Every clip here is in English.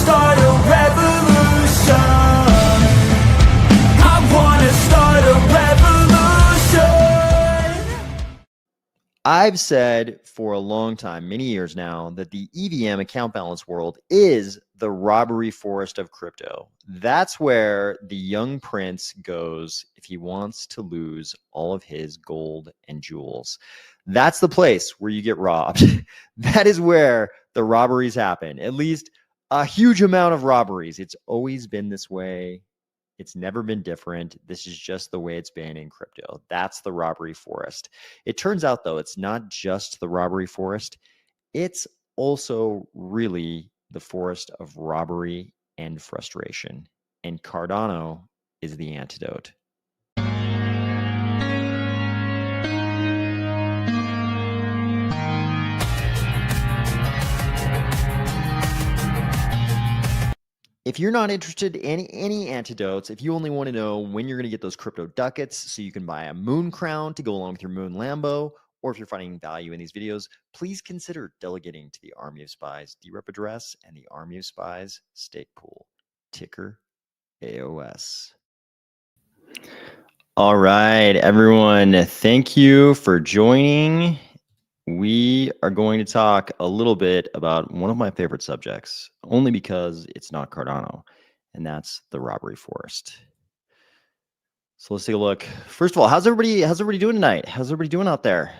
start a revolution. I wanna start a revolution. I've said for a long time, many years now, that the EVM account balance world is the robbery forest of crypto. That's where the young prince goes if he wants to lose all of his gold and jewels. That's the place where you get robbed. That is where the robberies happen, at least a huge amount of robberies. It's always been this way. It's never been different. This is just the way it's been in crypto. That's the robbery forest. It turns out, though, it's not just the robbery forest. It's also really the forest of robbery and frustration. And Cardano is the antidote. If you're not interested in any antidotes, if you only want to know when you're going to get those crypto ducats so you can buy a moon crown to go along with your moon Lambo, or if you're finding value in these videos, please consider delegating to the Army of Spies DRep address and the Army of Spies stake pool, ticker AOS. All right, everyone, thank you for joining. We are going to talk a little bit about one of my favorite subjects, only because it's not Cardano, and that's the robbery forest. So let's take a look. First of all, how's everybody doing tonight? How's everybody doing out there?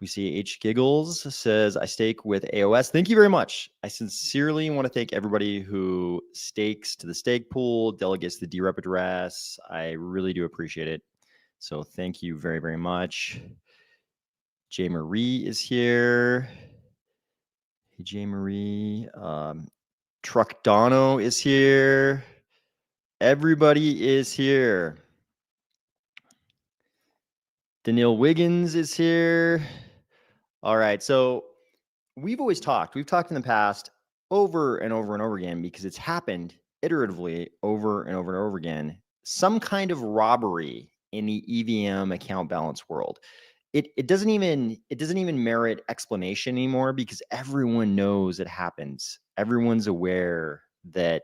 We see H Giggles says, I stake with AOS. Thank you very much. I sincerely want to thank everybody who stakes to the stake pool, delegates the DRep address. I really do appreciate it. So thank you very, very much. J. Marie is here. Hey, J. Marie. Truck Dono is here. Everybody is here. Daniil Wiggins is here. All right. So we've talked in the past over and over and over again, because it's happened iteratively over and over and over again. Some kind of robbery in the EVM account balance world. It doesn't even merit explanation anymore, because everyone knows it happens. Everyone's aware that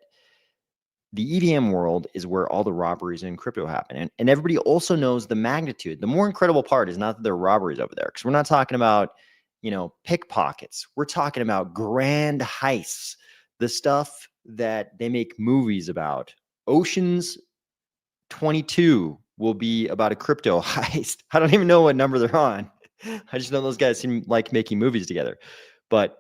the EVM world is where all the robberies in crypto happen. And everybody also knows the magnitude. The more incredible part is not that there are robberies over there, because we're not talking about, pickpockets. We're talking about grand heists, the stuff that they make movies about. Ocean's 22 will be about a crypto heist. I don't even know what number they're on. I just know those guys seem like making movies together. But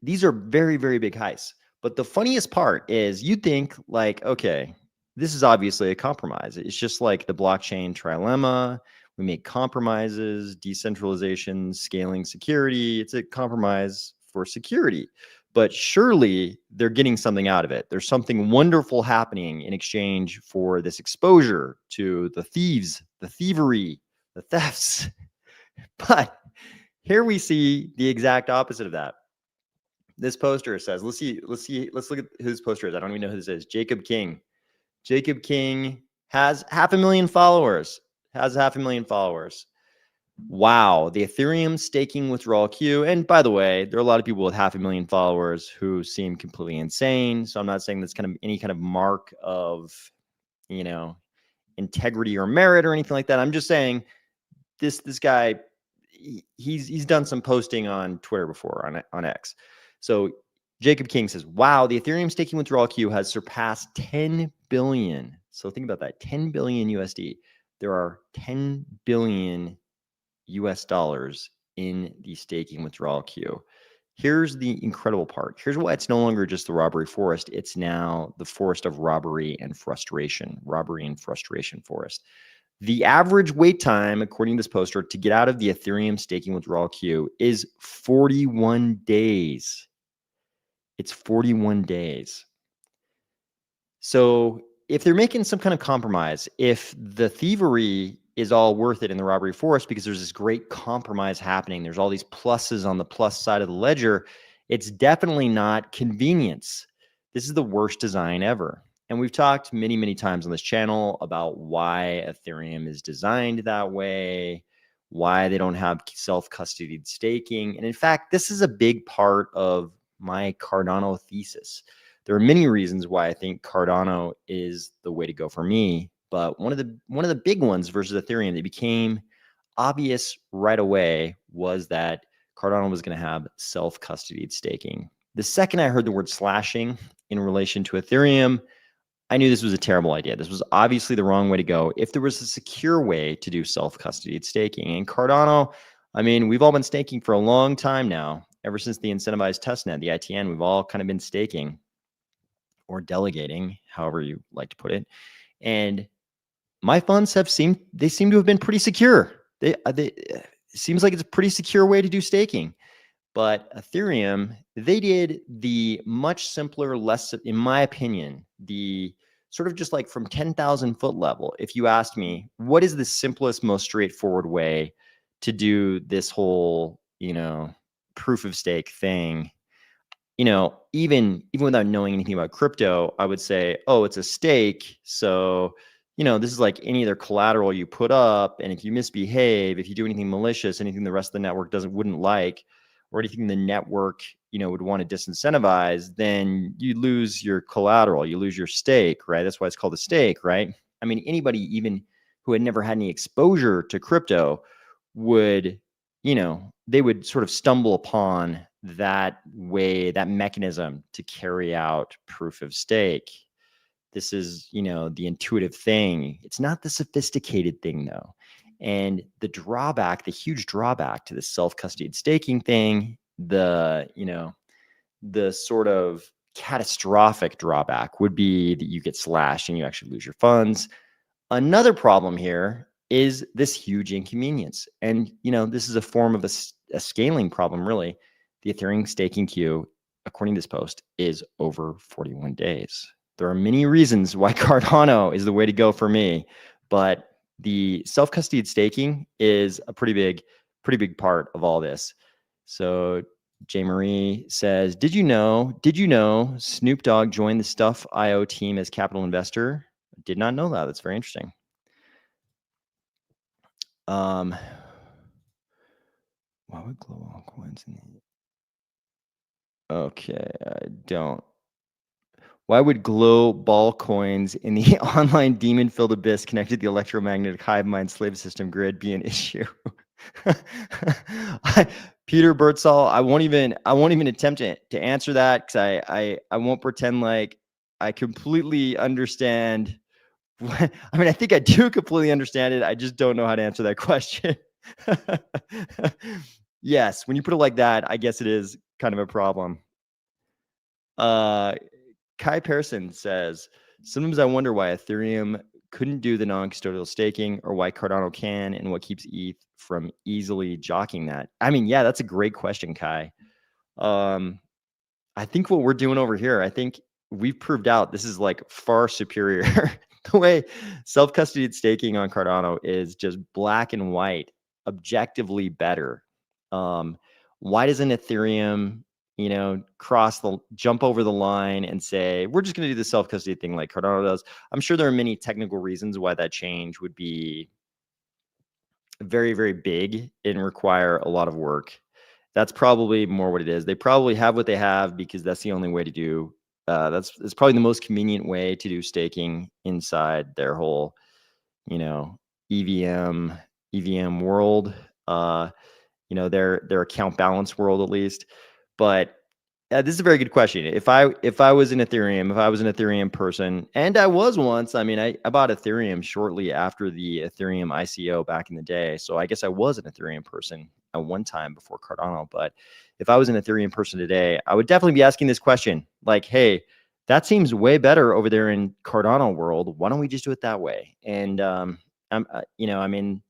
these are very, very big heists. But the funniest part is you think like, okay, this is obviously a compromise. It's just like the blockchain trilemma. We make compromises, decentralization, scaling security. It's a compromise for security. But surely they're getting something out of it. There's something wonderful happening in exchange for this exposure to the thieves, the thievery, the thefts. But here we see the exact opposite of that. This poster says, let's look at whose poster is. I don't even know who this is. Jacob King. Jacob King has 500,000 followers. Wow, the Ethereum staking withdrawal queue. And by the way, there are a lot of people with 500,000 followers who seem completely insane. So I'm not saying that's kind of any kind of mark of, integrity or merit or anything like that. I'm just saying this guy, he's done some posting on Twitter before, on X. So Jacob King says, wow, the Ethereum staking withdrawal queue has surpassed 10 billion. So think about that, 10 billion USD. There are 10 billion US dollars in the staking withdrawal queue. Here's the incredible part. Here's why it's no longer just the robbery forest. It's now the forest of robbery and frustration forest. The average wait time, according to this poster, to get out of the Ethereum staking withdrawal queue is 41 days. It's 41 days. So if they're making some kind of compromise, if the thievery is all worth it in the robbery forest because there's this great compromise happening, there's all these pluses on the plus side of the ledger, it's definitely not convenience. This is the worst design ever. And we've talked many, many times on this channel about why Ethereum is designed that way, why they don't have self-custodied staking. And in fact, this is a big part of my Cardano thesis. There are many reasons why I think Cardano is the way to go for me, but one of the big ones versus Ethereum that became obvious right away was that Cardano was going to have self-custodied staking. The second I heard the word slashing in relation to Ethereum, I knew this was a terrible idea. This was obviously the wrong way to go. If there was a secure way to do self-custodied staking, and Cardano, I mean, we've all been staking for a long time now. Ever since the incentivized testnet, the ITN, we've all kind of been staking or delegating, however you like to put it. And my funds seem to have been pretty secure. It seems like it's a pretty secure way to do staking. But Ethereum, they did the much simpler, less, in my opinion, the sort of just like from 10,000 foot level. If you asked me, what is the simplest, most straightforward way to do this whole, proof of stake thing? Even without knowing anything about crypto, I would say, oh, it's a stake. So, this is like any other collateral you put up. And if you misbehave, if you do anything malicious, anything the rest of the network wouldn't like, or anything the network, would want to disincentivize, then you lose your collateral, you lose your stake, right? That's why it's called a stake, right? I mean, anybody even who had never had any exposure to crypto would, they would sort of stumble upon that way, that mechanism to carry out proof of stake. This is, the intuitive thing. It's not the sophisticated thing, though. And the huge drawback to the self-custodied staking thing, the sort of catastrophic drawback would be that you get slashed and you actually lose your funds. Another problem here is this huge inconvenience. And, this is a form of a scaling problem, really. The Ethereum staking queue, according to this post, is over 41 days. There are many reasons why Cardano is the way to go for me, but the self-custodied staking is a pretty big part of all this. So J. Marie says, did you know Snoop Dogg joined the Stuff.io team as capital investor? Did not know that. That's very interesting. Why would global coins in the... Okay, I don't. Why would global coins in the online demon-filled abyss connected to the electromagnetic hive mind slave system grid be an issue? Peter Birdsall, I won't even attempt to answer that, because I won't pretend like I completely understand. I mean, I think I do completely understand it. I just don't know how to answer that question. Yes, when you put it like that, I guess it is kind of a problem. Kai Pearson says, sometimes I wonder why Ethereum couldn't do the non-custodial staking, or why Cardano can, and what keeps ETH from easily jockeying that. I mean, yeah, that's a great question, Kai. I think what we're doing over here, I think we've proved out this is like far superior. The way self-custodied staking on Cardano is just black and white, objectively better. Why doesn't Ethereum, jump over the line and say, we're just going to do the self-custody thing like Cardano does? I'm sure there are many technical reasons why that change would be very, very big and require a lot of work. That's probably more what it is. They probably have what they have because that's the only way to do. It's probably the most convenient way to do staking inside their whole, EVM world. Their account balance world, at least. But this is a very good question. If I was an Ethereum person, and I was once, I mean, I bought Ethereum shortly after the Ethereum ICO back in the day. So I guess I was an Ethereum person at one time before Cardano. But if I was an Ethereum person today, I would definitely be asking this question, like, hey, that seems way better over there in Cardano world. Why don't we just do it that way? And I mean,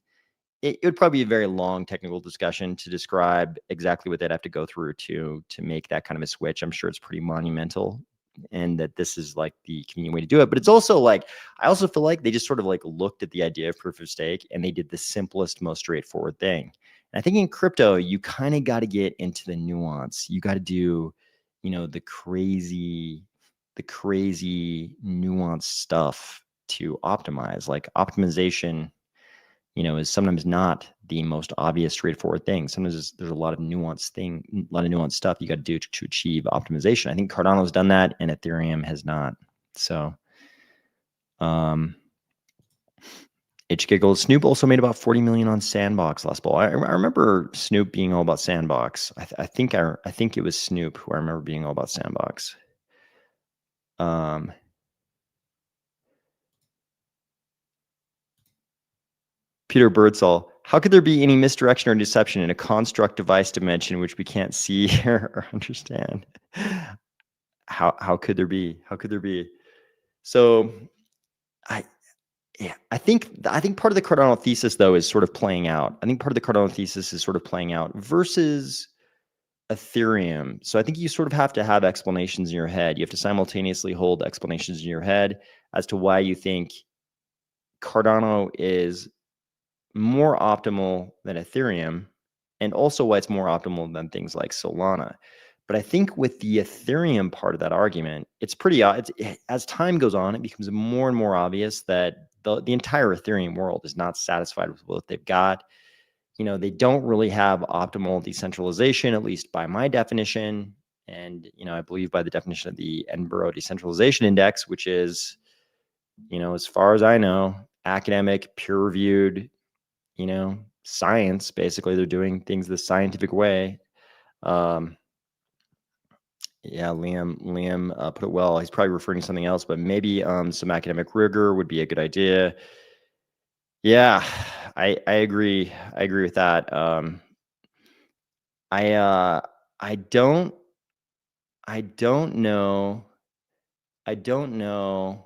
it would probably be a very long technical discussion to describe exactly what they'd have to go through to make that kind of a switch. I'm sure it's pretty monumental, and that this is like the convenient way to do it. But it's also like, I also feel like they just sort of like looked at the idea of proof of stake and they did the simplest, most straightforward thing. And I think in crypto, you kind of got to get into the nuance. You got to do, the crazy nuanced stuff to optimize. Like optimization is sometimes not the most obvious, straightforward thing. Sometimes there's a lot of nuanced stuff you got to do to achieve optimization. I think Cardano's done that, and Ethereum has not. So, H giggles. Snoop also made about 40 million on Sandbox last fall. I remember Snoop being all about Sandbox. I think it was Snoop who I remember being all about Sandbox. Peter Birdsall, how could there be any misdirection or deception in a construct device dimension which we can't see, hear, or understand? How could there be? How could there be? So I think part of the Cardano thesis though is sort of playing out. I think part of the Cardano thesis is sort of playing out versus Ethereum. So I think you sort of have to have explanations in your head. You have to simultaneously hold explanations in your head as to why you think Cardano is more optimal than Ethereum, and also why it's more optimal than things like Solana. But I think with the Ethereum part of that argument, it's pretty as time goes on, it becomes more and more obvious that the entire Ethereum world is not satisfied with what they've got. They don't really have optimal decentralization, at least by my definition. And, I believe by the definition of the Edinburgh Decentralization Index, which is, as far as I know, academic, peer-reviewed, science. Basically, they're doing things the scientific way. Yeah, Liam put it well. He's probably referring to something else, but maybe some academic rigor would be a good idea. Yeah, I agree. I agree with that. I don't know. I don't know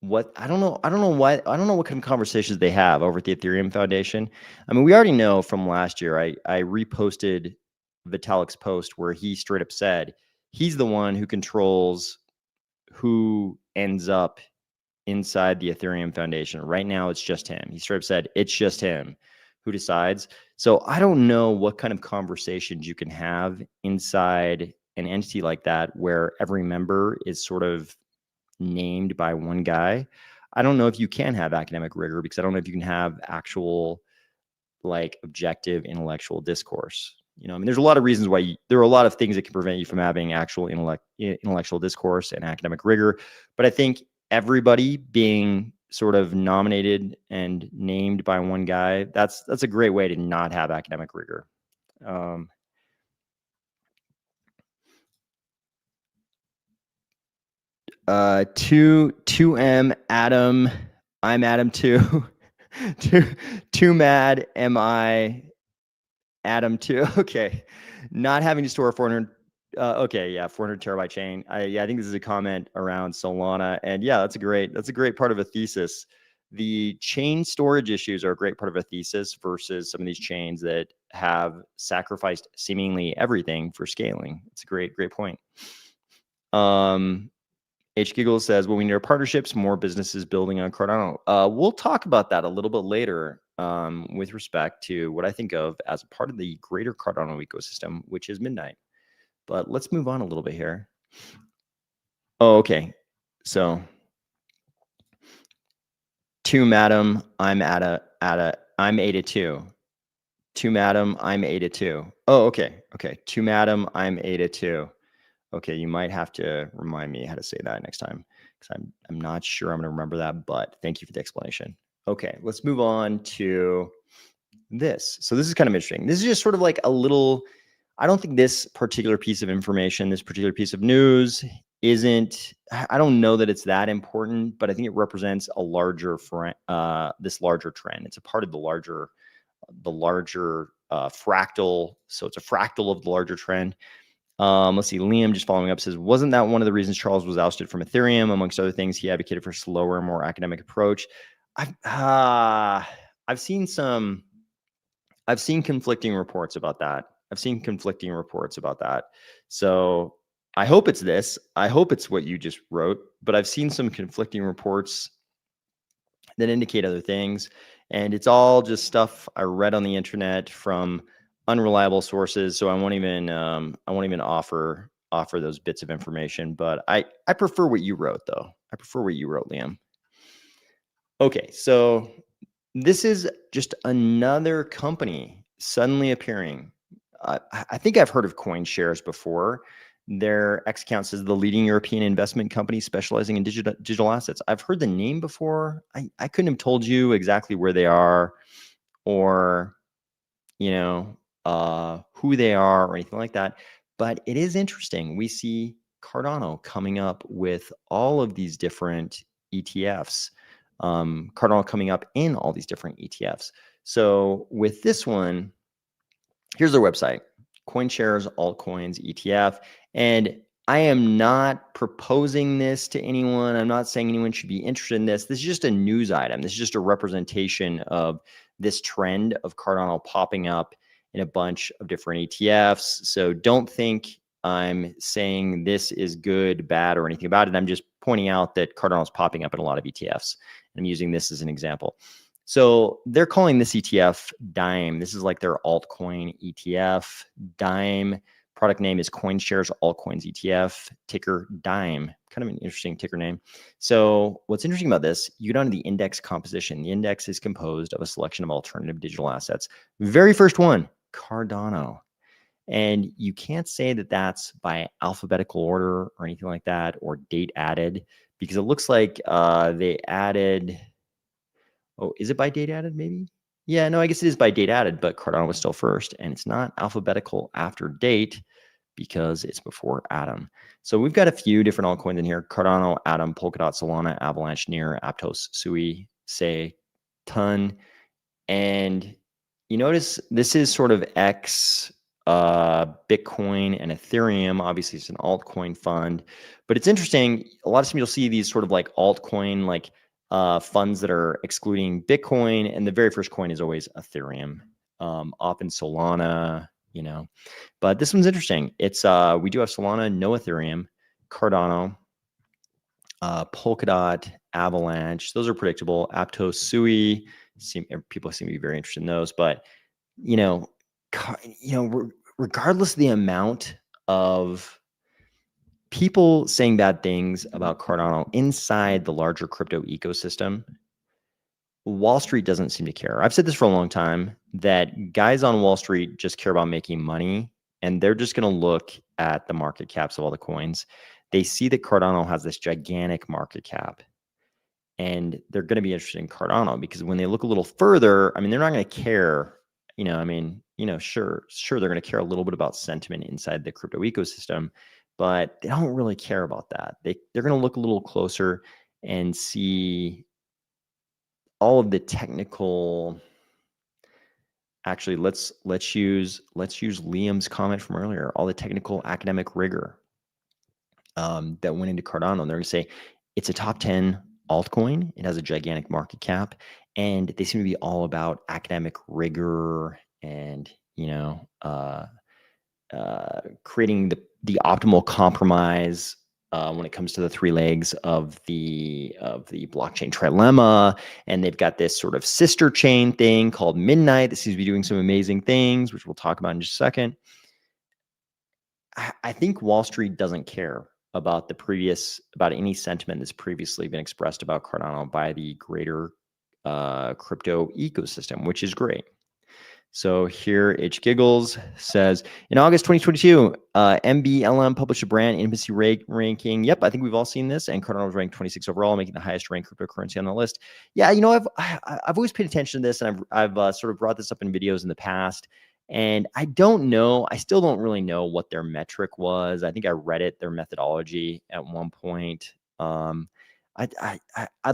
what what kind of conversations they have over at the Ethereum Foundation. I mean, we already know from last year. I reposted Vitalik's post where he straight up said he's the one who controls who ends up inside the Ethereum Foundation. Right now, it's just him. He straight up said it's just him who decides. So I don't know what kind of conversations you can have inside an entity like that where every member is sort of named by one guy. I don't know if you can have academic rigor because I don't know if you can have actual like objective intellectual discourse. I mean, there's a lot of reasons why there are a lot of things that can prevent you from having actual intellectual discourse and academic rigor. But I think everybody being sort of nominated and named by one guy, that's a great way to not have academic rigor. 2M Adam, I'm Adam 2. 2 mad am I Adam 2. Okay. Not having to store 400 okay, yeah, 400 terabyte chain. I think this is a comment around Solana, and yeah, that's a great part of a thesis. The chain storage issues are a great part of a thesis versus some of these chains that have sacrificed seemingly everything for scaling. It's a great point. H Giggle says, well, we need our partnerships, more businesses building on Cardano. We'll talk about that a little bit later with respect to what I think of as a part of the greater Cardano ecosystem, which is Midnight. But let's move on a little bit here. Oh, okay. So, to Madam, I'm I'm 82. To Madam, I'm 82. Oh, okay. Okay. To Madam, I'm 82. Okay, you might have to remind me how to say that next time because I'm not sure I'm going to remember that, but thank you for the explanation. Okay, let's move on to this. So this is kind of interesting. This is just sort of like a little, I don't think this particular piece of information, this particular piece of news I don't know that it's that important, but I think it represents a larger, this larger trend. It's a part of the larger fractal. So it's a fractal of the larger trend. Let's see. Liam just following up says, wasn't that one of the reasons Charles was ousted from Ethereum? Amongst other things, he advocated for a slower, more academic approach. I've seen conflicting reports about that. So I hope it's this. I hope it's what you just wrote, but I've seen some conflicting reports that indicate other things. And it's all just stuff I read on the internet from unreliable sources. So I won't even offer those bits of information. But I prefer what you wrote, though. I prefer what you wrote, Liam. Okay, so This is just another company suddenly appearing. I think I've heard of CoinShares before. Their X account says the leading European investment company specializing in digital assets. I've heard the name before. I couldn't have told you exactly where they are or, you know, who they are or anything like that. But it is interesting. We see Cardano coming up with all of these different ETFs. Cardano coming up in all these different ETFs. So with this one, here's their website, CoinShares Altcoins ETF. And I am not proposing this to anyone. I'm not saying anyone should be interested in this. This is just a news item. This is just a representation of this trend of Cardano popping up in a bunch of different ETFs. So don't think I'm saying this is good, bad, or anything about it. I'm just pointing out that Cardano is popping up in a lot of ETFs. I'm using this as an example. So they're calling this ETF Dime. This is like their altcoin ETF. Dime product name is CoinShares Altcoins ETF, ticker Dime. Kind of an interesting ticker name. So what's interesting about this, you go down to the index composition. The index is composed of a selection of alternative digital assets. Very first one, Cardano. And you can't say that that's by alphabetical order or anything like that or date added because it looks like they added... Oh, is it by date added maybe? Yeah, no, I guess it is by date added, but Cardano was still first. And it's not alphabetical after date because it's before Atom. So we've got a few different altcoins in here. Cardano, Atom, Polkadot, Solana, Avalanche, Near, Aptos, Sui, Say, Ton. And you notice this is sort of X, Bitcoin, and Ethereum. Obviously, it's an altcoin fund. But it's interesting. A lot of times you'll see these sort of like altcoin, like funds that are excluding Bitcoin, and the very first coin is always Ethereum, often Solana, you know. But this one's interesting. It's we do have Solana, no Ethereum, Cardano, Polkadot, Avalanche. Those are predictable. Aptos, Sui. People seem to be very interested in those. But you know, regardless of the amount of people saying bad things about Cardano inside the larger crypto ecosystem, Wall Street doesn't seem to care. I've said this for a long time that guys on Wall Street just care about making money, and they're just going to look at the market caps of all the coins. They see that Cardano has this gigantic market cap, and they're going to be interested in Cardano because when they look a little further, I mean, they're not going to care. Sure, they're going to care a little bit about sentiment inside the crypto ecosystem, but they don't really care about that. They're going to look a little closer and see all of the technical. Actually, let's use Liam's comment from earlier. All the technical academic rigor that went into Cardano. They're going to say it's a top 10 altcoin. It has a gigantic market cap, and they seem to be all about academic rigor and creating the optimal compromise when it comes to the three legs of the blockchain trilemma. And they've got this sort of sister chain thing called Midnight that seems to be doing some amazing things, which we'll talk about in just a second. I think Wall Street doesn't care about any sentiment that's previously been expressed about Cardano by the greater crypto ecosystem, which is great. So here, H Giggles says, in August 2022, MBLM published a brand intimacy ranking. Yep, I think we've all seen this. And Cardano was ranked 26 overall, making the highest ranked cryptocurrency on the list. Yeah, I've always paid attention to this, and I've sort of brought this up in videos in the past. And I don't know. I still don't really know what their metric was. I think I read their methodology at one point. I'd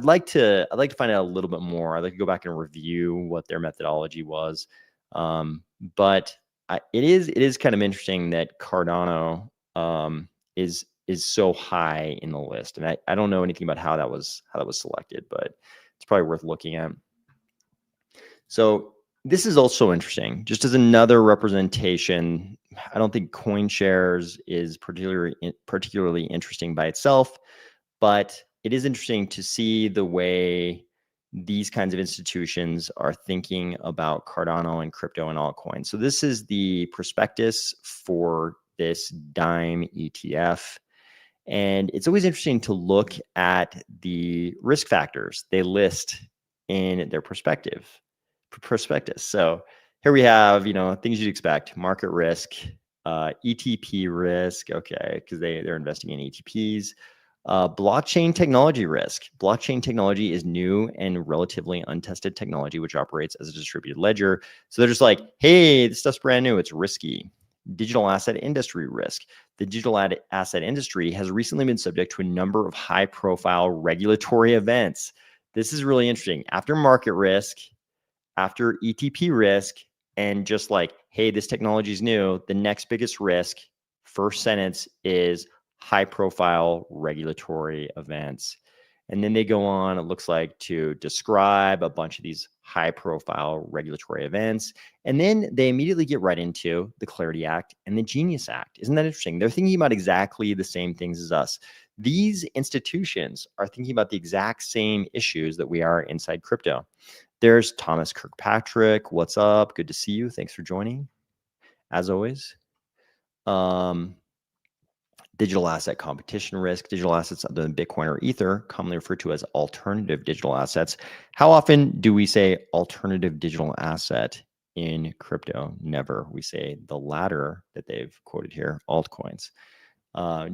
like to find out a little bit more. I'd like to go back and review what their methodology was. But it is kind of interesting that Cardano is so high in the list, and I don't know anything about how that was selected, but it's probably worth looking at. So this is also interesting, just as another representation. I don't think CoinShares is particularly interesting by itself, but it is interesting to see the way these kinds of institutions are thinking about Cardano and crypto and altcoins. So this is the prospectus for this Dime ETF. And it's always interesting to look at the risk factors they list in their prospectus. So here we have, things you'd expect: market risk, ETP risk, okay, because they're investing in ETPs. Blockchain technology risk. Blockchain technology is new and relatively untested technology, which operates as a distributed ledger. So they're just like, hey, this stuff's brand new, it's risky. Digital asset industry risk. The digital asset industry has recently been subject to a number of high-profile regulatory events. This is really interesting. After market risk, after ETP risk, and just like, hey, this technology is new, the next biggest risk, first sentence is high-profile regulatory events. And then they go on, it looks like, to describe a bunch of these high-profile regulatory events. And then they immediately get right into the Clarity Act and the Genius Act. Isn't that interesting? They're thinking about exactly the same things as us. These institutions are thinking about the exact same issues that we are inside crypto. There's Thomas Kirkpatrick. What's up? Good to see you. Thanks for joining, as always. Digital asset competition risk. Digital assets other than Bitcoin or Ether, commonly referred to as alternative digital assets. How often do we say alternative digital asset in crypto? Never. We say the latter that they've quoted here, altcoins.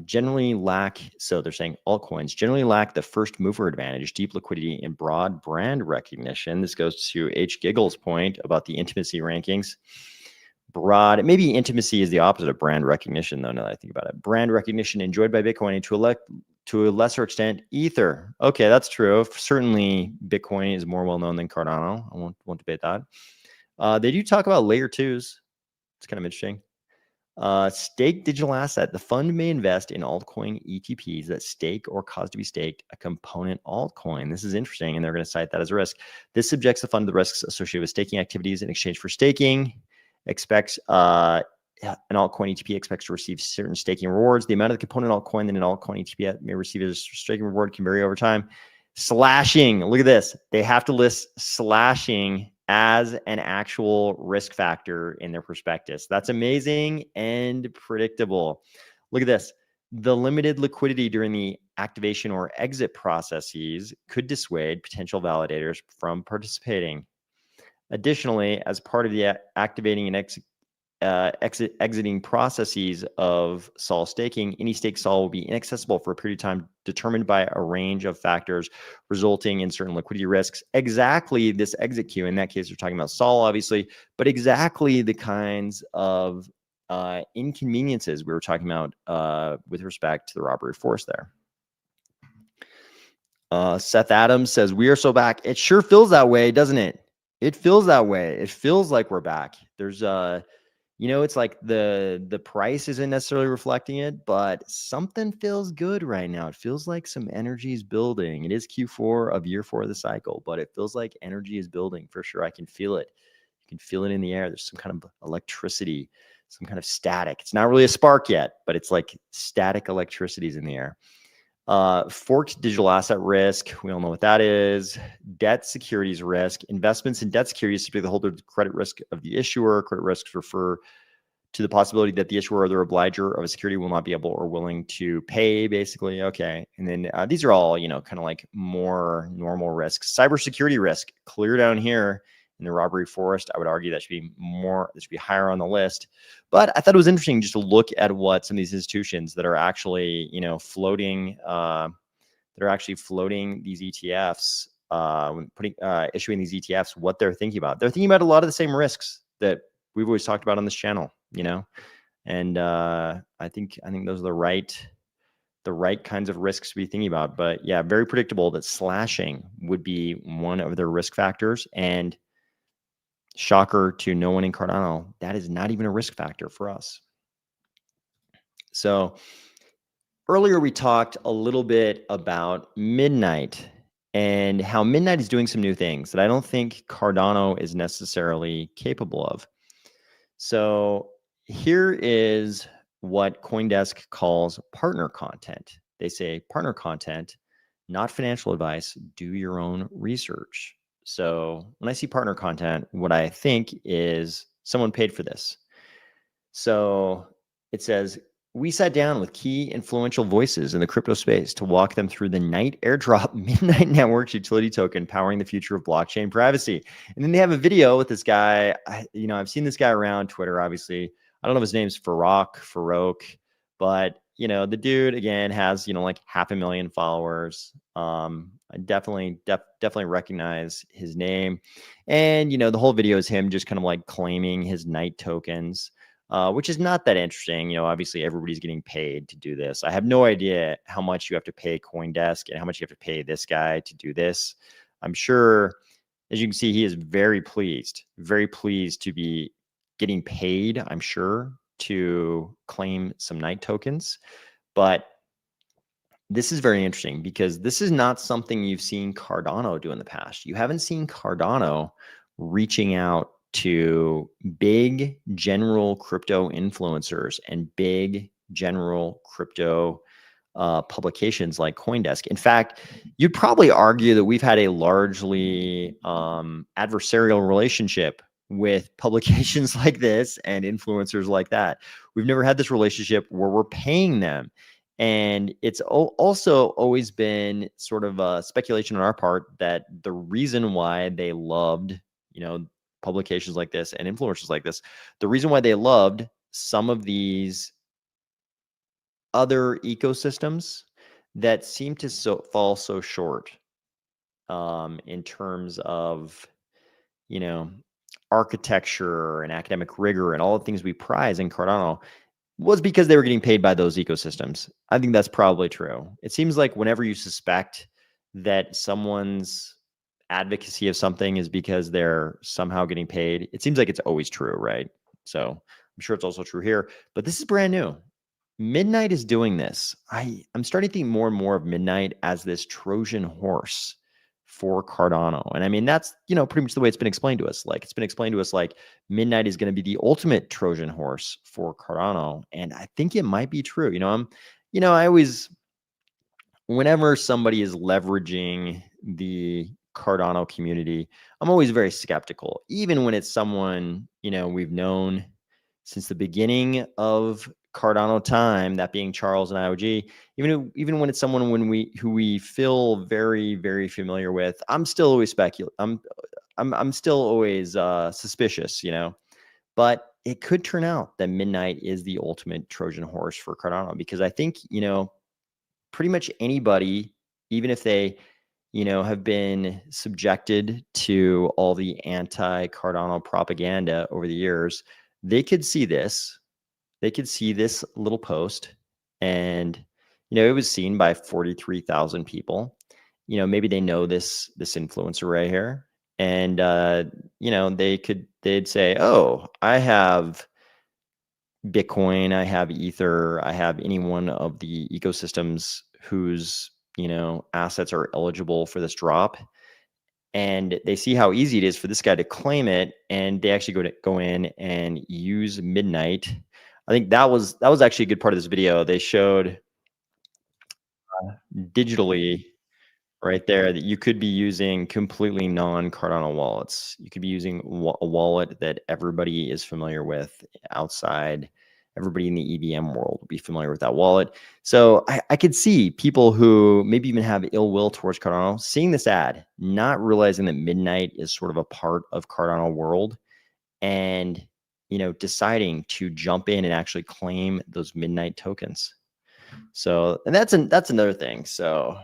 Generally lack, so they're saying altcoins generally lack the first mover advantage, deep liquidity, and broad brand recognition. This goes to H. Giggle's point about the intimacy rankings. Broad, maybe intimacy is the opposite of brand recognition, though, now that I think about it. Brand recognition enjoyed by Bitcoin and to a lesser extent, Ether. Okay, that's true. Certainly, Bitcoin is more well-known than Cardano. I won't debate that. They do talk about layer twos. It's kind of interesting. Stake digital asset. The fund may invest in altcoin ETPs that stake or cause to be staked a component altcoin. This is interesting, and they're going to cite that as a risk. This subjects the fund to the risks associated with staking activities in exchange for staking. Expects an altcoin ETP expects to receive certain staking rewards. The amount of the component altcoin that an altcoin ETP may receive as a staking reward can vary over time. Slashing. Look at this. They have to list slashing as an actual risk factor in their prospectus. That's amazing and predictable. Look at this. The limited liquidity during the activation or exit processes could dissuade potential validators from participating. Additionally, as part of the activating and exiting processes of Sol staking, any staked Sol will be inaccessible for a period of time determined by a range of factors resulting in certain liquidity risks. Exactly this exit queue, in that case, we're talking about Sol, obviously, but exactly the kinds of inconveniences we were talking about with respect to the robbery force there. Seth Adams says, we are so back. It sure feels that way, doesn't it? It feels that way. It feels like we're back. There's it's like the price isn't necessarily reflecting it, but something feels good right now. It feels like some energy is building. It is Q4 of year 4 of the cycle, but it feels like energy is building for sure. I can feel it. You can feel it in the air. There's some kind of electricity, some kind of static. It's not really a spark yet, but it's like static electricity is in the air. Forked digital asset risk. We all know what that is. Debt securities risk. Investments in debt securities typically the holder credit risk of the issuer. Credit risks refer to the possibility that the issuer or the obliger of a security will not be able or willing to pay, basically. Okay. And then these are all, kind of like more normal risks. Cybersecurity risk, clear down here in the robbery forest. I would argue that should be higher on the list. But I thought it was interesting just to look at what some of these institutions that are actually, floating, these ETFs, issuing these ETFs, what they're thinking about. They're thinking about a lot of the same risks that we've always talked about on this channel, and I think those are the right kinds of risks to be thinking about. But yeah, very predictable that slashing would be one of their risk factors. And shocker to no one in Cardano, that is not even a risk factor for us. So earlier we talked a little bit about Midnight and how Midnight is doing some new things that I don't think Cardano is necessarily capable of. So here is what CoinDesk calls partner content. They say partner content, not financial advice, do your own research. So when I see partner content, what I think is someone paid for this. So it says, we sat down with key influential voices in the crypto space to walk them through the Night airdrop Midnight Networks utility token powering the future of blockchain privacy. And then they have a video with this guy. I've seen this guy around Twitter, obviously. I don't know if his name's Farouk, but the dude again has like 500,000 followers. I definitely recognize his name, and the whole video is him just kind of like claiming his Night tokens, which is not that interesting. Obviously everybody's getting paid to do this. I have no idea how much you have to pay CoinDesk and how much you have to pay this guy to do this. I'm sure, as you can see, he is very pleased to be getting paid, I'm sure, to claim some Night tokens. But this is very interesting because this is not something you've seen Cardano do in the past. You haven't seen Cardano reaching out to big general crypto influencers and big general crypto publications like CoinDesk. In fact, you'd probably argue that we've had a largely adversarial relationship with publications like this and influencers like that. We've never had this relationship where we're paying them. And it's also always been sort of a speculation on our part that the reason why they loved, publications like this and influencers like this, the reason why they loved some of these other ecosystems that seem to fall so short in terms of, architecture and academic rigor and all the things we prize in Cardano was because they were getting paid by those ecosystems. I think that's probably true. It seems like whenever you suspect that someone's advocacy of something is because they're somehow getting paid, it seems like it's always true, right? So I'm sure it's also true here, but this is brand new. Midnight is doing this. I'm starting to think more and more of Midnight as this Trojan horse for Cardano. And I mean, that's, pretty much the way it's been explained to us. Like, it's been explained to us like Midnight is going to be the ultimate Trojan horse for Cardano. And I think it might be true. I always, whenever somebody is leveraging the Cardano community, I'm always very skeptical, even when it's someone, we've known since the beginning of Cardano time, that being Charles and IOG. Even when it's someone who we feel very, very familiar with, I'm still always I'm still always suspicious, But it could turn out that Midnight is the ultimate Trojan horse for Cardano, because I think pretty much anybody, even if they have been subjected to all the anti-Cardano propaganda over the years, they could see this. They could see this little post, and it was seen by 43,000 people. Maybe they know this influencer right here, and they'd say, "Oh, I have Bitcoin, I have Ether, I have any one of the ecosystems whose assets are eligible for this drop." And they see how easy it is for this guy to claim it, and they actually go in and use Midnight. I think that was actually a good part of this video. They showed digitally right there that you could be using completely non-Cardano wallets. You could be using a wallet that everybody is familiar with outside. Everybody in the EVM world will be familiar with that wallet. So I could see people who maybe even have ill will towards Cardano seeing this ad, not realizing that Midnight is sort of a part of Cardano world, and deciding to jump in and actually claim those Midnight tokens. So, and that's another thing. So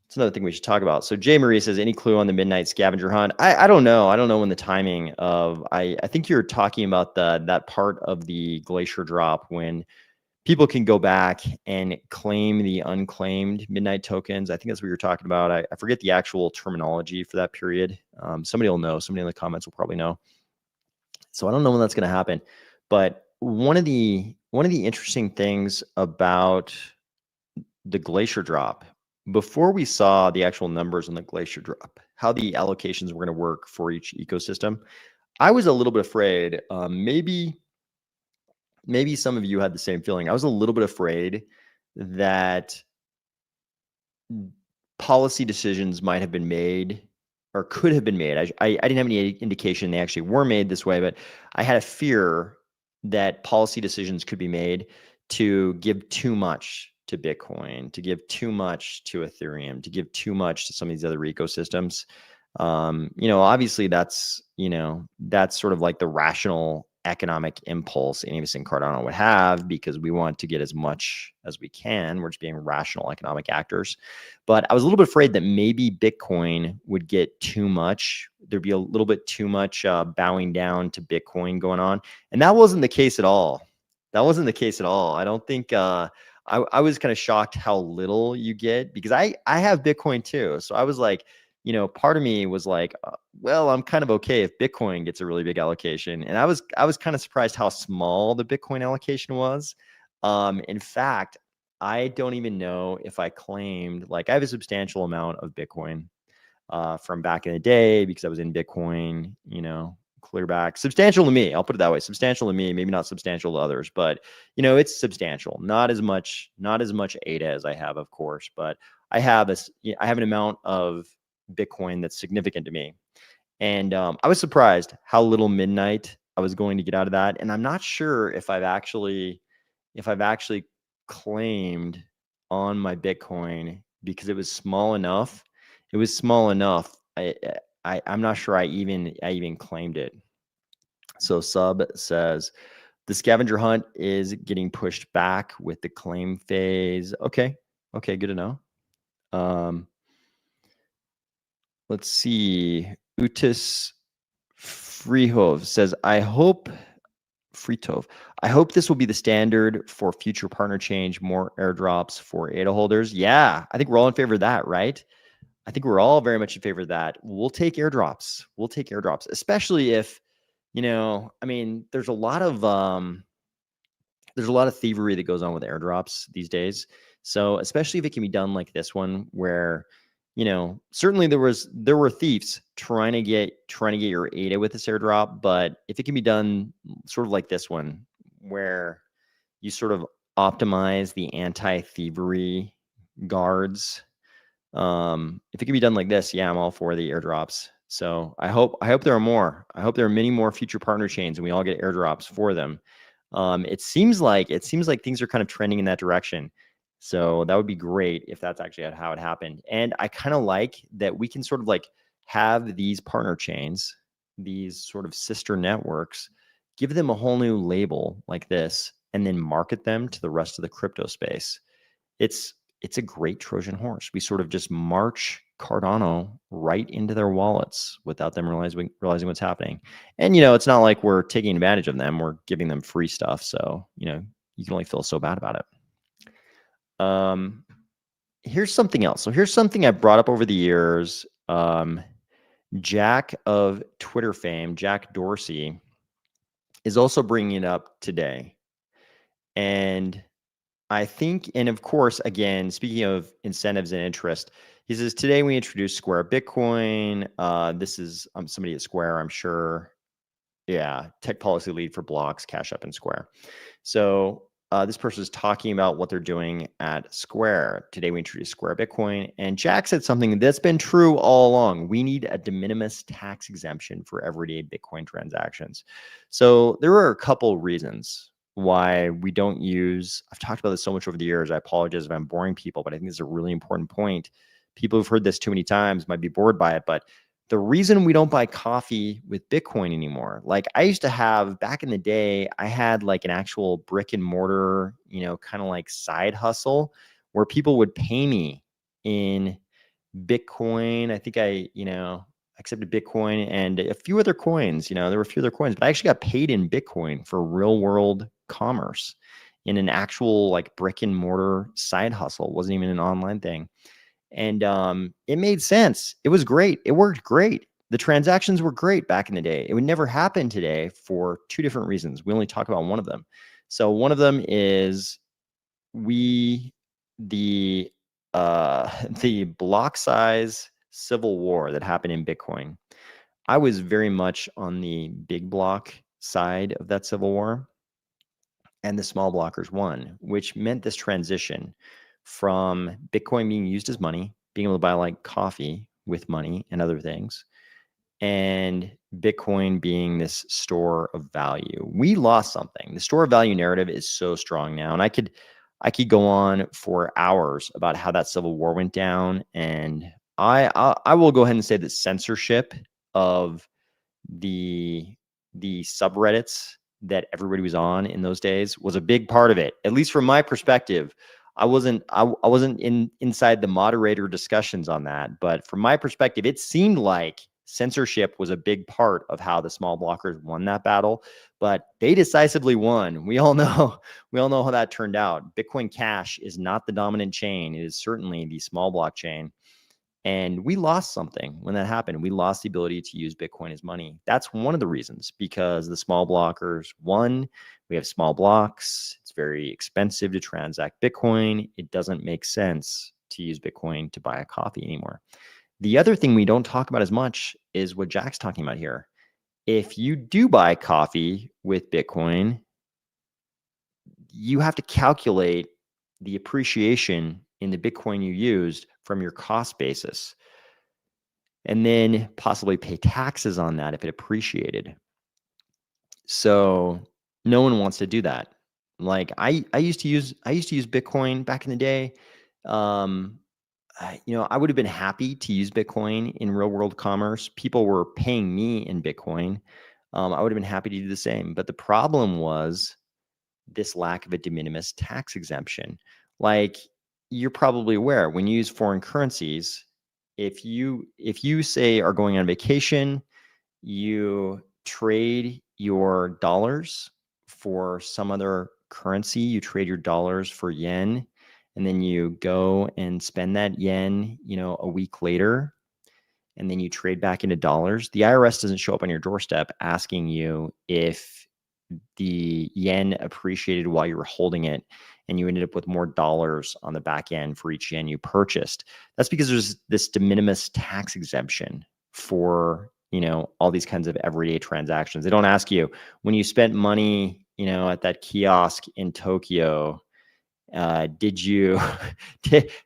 it's another thing we should talk about. So Jay Marie says, any clue on the Midnight scavenger hunt? I don't know. I don't know when the timing of, I think you're talking about that part of the glacier drop when people can go back and claim the unclaimed Midnight tokens. I think that's what you're talking about. I forget the actual terminology for that period. Somebody will know. Somebody in the comments will probably know. So I don't know when that's going to happen. But one of the interesting things about the glacier drop, before we saw the actual numbers on the glacier drop, how the allocations were going to work for each ecosystem, I was a little bit afraid. Maybe some of you had the same feeling. I was a little bit afraid that policy decisions might have been made or could have been made. I didn't have any indication they actually were made this way, but I had a fear that policy decisions could be made to give too much to Bitcoin, to give too much to Ethereum, to give too much to some of these other ecosystems. Obviously that's sort of like the rational economic impulse Amos and Cardano would have, because we want to get as much as we can. We're just being rational economic actors. But I was a little bit afraid that maybe Bitcoin would get too much. There'd be a little bit too much bowing down to Bitcoin going on. And that wasn't the case at all. That wasn't the case at all. I don't think I was kind of shocked how little you get, because I have Bitcoin too. So I was like, part of me was like, well, I'm kind of okay if Bitcoin gets a really big allocation. And I was kind of surprised how small the Bitcoin allocation was. In fact, I don't even know if I claimed, like, I have a substantial amount of Bitcoin from back in the day, because I was in Bitcoin, clear back. Substantial to me, I'll put it that way. Substantial to me, maybe not substantial to others, but it's substantial. Not as much ADA as I have, of course, but I have an amount of Bitcoin that's significant to me. And I was surprised how little midnight I was going to get out of that. And I'm not sure if I've actually claimed on my Bitcoin, because it was small enough. It was small enough. I'm not sure I even claimed it. So Sub says the scavenger hunt is getting pushed back with the claim phase. Okay, good to know. Let's see. Utis Frihov says, I hope this will be the standard for future partner change, more airdrops for ADA holders. Yeah, I think we're all in favor of that, right? I think we're all very much in favor of that. We'll take airdrops. Especially if, there's a lot of thievery that goes on with airdrops these days. So especially if it can be done like this one, where certainly there were thieves trying to get your ADA with this airdrop, but if it can be done sort of like this one, where you sort of optimize the anti-thievery guards, if it can be done like this, yeah, I'm all for the airdrops. So I hope there are more. I hope there are many more future partner chains, and we all get airdrops for them. It seems like things are kind of trending in that direction. So that would be great if that's actually how it happened. And I kind of like that we can sort of like have these partner chains, these sort of sister networks, give them a whole new label like this, and then market them to the rest of the crypto space. It's a great Trojan horse. We sort of just march Cardano right into their wallets without them realizing what's happening. And, it's not like we're taking advantage of them. We're giving them free stuff. So, you can only feel so bad about it. Here's something else. So here's something I brought up over the years. Jack of Twitter fame, Jack Dorsey, is also bringing it up today. And I think, and of course, again, speaking of incentives and interest, he says, today we introduced Square Bitcoin. This is somebody at Square, I'm sure. Yeah, tech policy lead for blocks, Cash App, and Square. So this person is talking about what they're doing at Square. Today we introduced Square Bitcoin. And Jack said something that's been true all along. We need a de minimis tax exemption for everyday Bitcoin transactions. So there are a couple reasons why we don't use, I've talked about this so much over the years. I apologize if I'm boring people, but I think it's a really important point. People who've heard this too many times might be bored by it, but the reason we don't buy coffee with Bitcoin anymore, like I used to have back in the day, I had like an actual brick and mortar, kind of like side hustle where people would pay me in Bitcoin. I think I accepted Bitcoin and a few other coins. There were a few other coins, but I actually got paid in Bitcoin for real world commerce in an actual like brick and mortar side hustle. It wasn't even an online thing. And it made sense. It was great. It worked great. The transactions were great back in the day. It would never happen today for two different reasons. We only talk about one of them. So one of them is the block size civil war that happened in Bitcoin. I was very much on the big block side of that civil war, and the small blockers won, which meant this transition from Bitcoin being used as money, being able to buy like coffee with money and other things, and Bitcoin being this store of value. We lost something. The store of value narrative is so strong now, and I could go on for hours about how that civil war went down. And I will go ahead and say that censorship of the subreddits that everybody was on in those days was a big part of it. At least from my perspective, I wasn't inside the moderator discussions on that, but from my perspective, it seemed like censorship was a big part of how the small blockers won that battle. But they decisively won. We all know how that turned out. Bitcoin Cash is not the dominant chain. It is certainly the small blockchain. And we lost something when that happened. We lost the ability to use Bitcoin as money. That's one of the reasons, because the small blockers won. We have small blocks. It's very expensive to transact Bitcoin. It doesn't make sense to use Bitcoin to buy a coffee anymore. The other thing we don't talk about as much is what Jack's talking about here. If you do buy coffee with Bitcoin, you have to calculate the appreciation in the Bitcoin you used from your cost basis, and then possibly pay taxes on that if it appreciated. So no one wants to do that. Like I used to use Bitcoin back in the day. I would have been happy to use Bitcoin in real world commerce. People were paying me in Bitcoin. I would have been happy to do the same. But the problem was this lack of a de minimis tax exemption. Like, you're probably aware, when you use foreign currencies, if you say are going on vacation, you trade your dollars for some other currency, you trade your dollars for yen, and then you go and spend that yen, a week later, and then you trade back into dollars. The IRS doesn't show up on your doorstep asking you if the yen appreciated while you were holding it and you ended up with more dollars on the back end for each yen you purchased. That's because there's this de minimis tax exemption for, all these kinds of everyday transactions. They don't ask you, when you spent money, at that kiosk in Tokyo, did you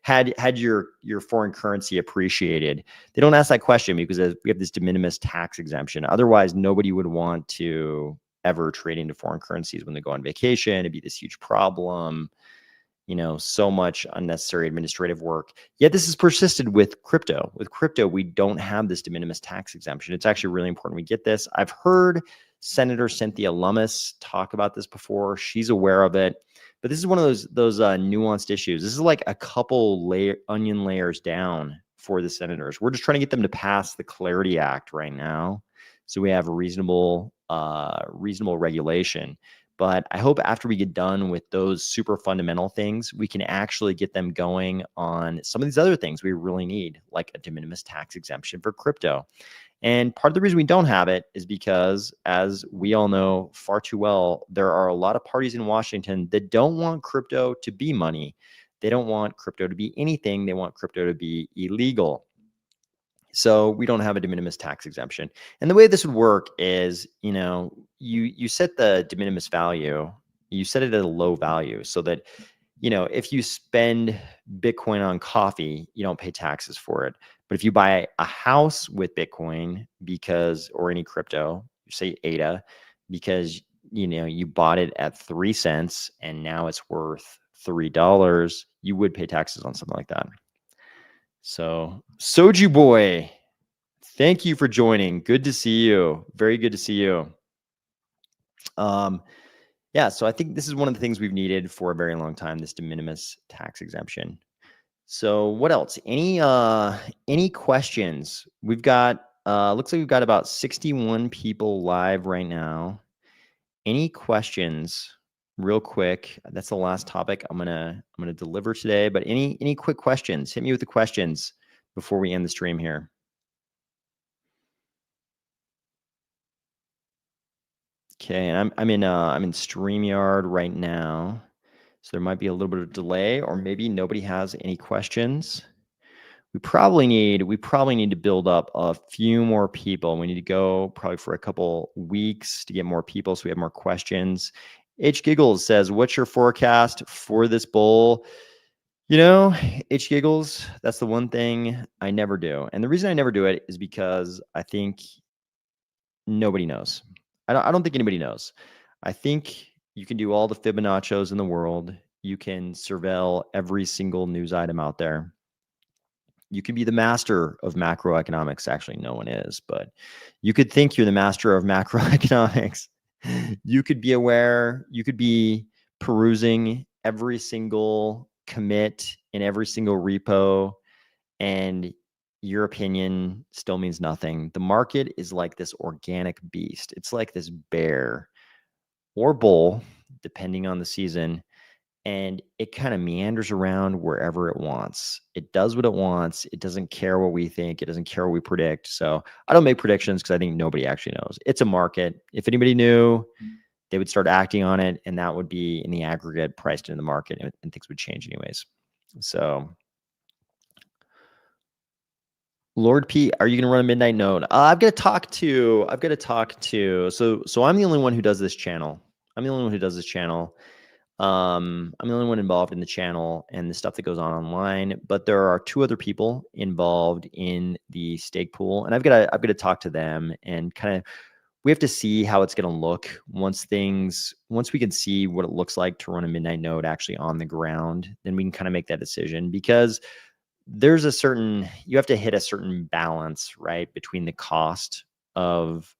had your foreign currency appreciated? They don't ask that question because we have this de minimis tax exemption. Otherwise, nobody would want to ever trade into foreign currencies when they go on vacation. It'd be this huge problem, so much unnecessary administrative work. Yet this has persisted with crypto. With crypto, we don't have this de minimis tax exemption. It's actually really important we get this. I've heard Senator Cynthia Lummis talk about this before. She's aware of it. But this is one of those nuanced issues. This is like a couple onion layers down for the senators. We're just trying to get them to pass the Clarity Act right now, so we have a reasonable regulation. But I hope after we get done with those super fundamental things, we can actually get them going on some of these other things we really need, like a de minimis tax exemption for crypto. And part of the reason we don't have it is because, as we all know far too well, there are a lot of parties in Washington that don't want crypto to be money. They don't want crypto to be anything. They want crypto to be illegal. So we don't have a de minimis tax exemption. And the way this would work is, you set the de minimis value, you set it at a low value so that, if you spend Bitcoin on coffee, you don't pay taxes for it. But if you buy a house with Bitcoin or any crypto, say ADA, because, you bought it at 3 cents and now it's worth $3, you would pay taxes on something like that. So, Soju Boy, thank you for joining. Good to see you. Very good to see you. Yeah, so I think this is one of the things we've needed for a very long time, this de minimis tax exemption. So what else? Any questions? We've got looks like we've got about 61 people live right now. Any questions real quick? That's the last topic I'm gonna deliver today, but any quick questions? Hit me with the questions before we end the stream here. Okay, and I'm in StreamYard right now, so there might be a little bit of delay, or maybe nobody has any questions. We probably need to build up a few more people. We need to go probably for a couple weeks to get more people, so we have more questions. H Giggles says, "What's your forecast for this bull?" H Giggles, that's the one thing I never do, and the reason I never do it is because I think nobody knows. I don't think anybody knows. I think you can do all the Fibonaccios in the world. You can surveil every single news item out there. You could be the master of macroeconomics. Actually, no one is, but you could think you're the master of macroeconomics. You could be aware, you could be perusing every single commit in every single repo, and your opinion still means nothing. The market is like this organic beast. It's like this bear or bull, depending on the season, and it kind of meanders around wherever it wants. It does what it wants. It doesn't care what we think. It doesn't care what we predict. So I don't make predictions because I think nobody actually knows. It's a market. If anybody knew, they would start acting on it, and that would be in the aggregate priced into the market, and things would change anyways. So Lord P, are you going to run a midnight node? I've got to talk to. So I'm the only one who does this channel. I'm the only one who does this channel. I'm the only one involved in the channel and the stuff that goes on online, but there are 2 other people involved in the stake pool, and I've got to talk to them, and kind of we have to see how it's going to look once we can see what it looks like to run a midnight node actually on the ground. Then we can kind of make that decision, because there's you have to hit a certain balance, right, between the cost of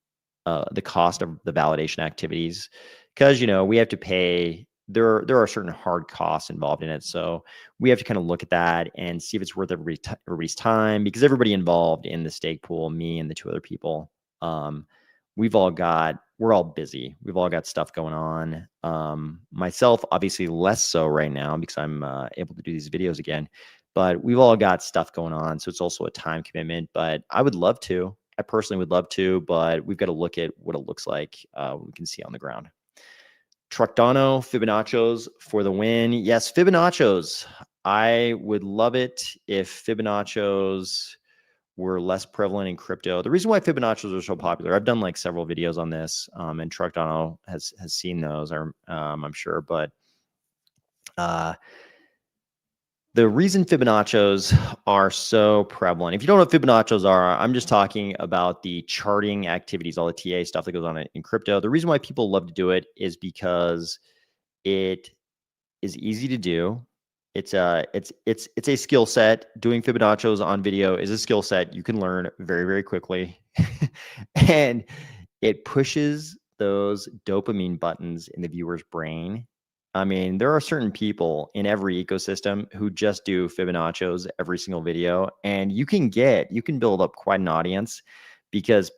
the validation activities, because we have to pay. There are certain hard costs involved in it, so we have to kind of look at that and see if it's worth everybody's time, because everybody involved in the stake pool, me and the 2 other people, we're all busy. We've all got stuff going on. Myself, obviously less so right now because I'm able to do these videos again, but we've all got stuff going on. So it's also a time commitment, but I personally would love to, but we've got to look at what it looks like. We can see on the ground. Cardano, Fibonaccios for the win. Yes, Fibonaccios. I would love it if Fibonaccios were less prevalent in crypto. The reason why Fibonaccios are so popular, I've done like several videos on this, and Cardano has seen those, I'm sure, but the reason Fibonaccios are so prevalent, if you don't know what Fibonaccios are, I'm just talking about the charting activities, all the TA stuff that goes on in crypto. The reason why people love to do it is because it is easy to do. It's a skill set. Doing Fibonaccios on video is a skill set you can learn very, very quickly. And it pushes those dopamine buttons in the viewer's brain. I mean, there are certain people in every ecosystem who just do Fibonaccios every single video, and you can build up quite an audience, because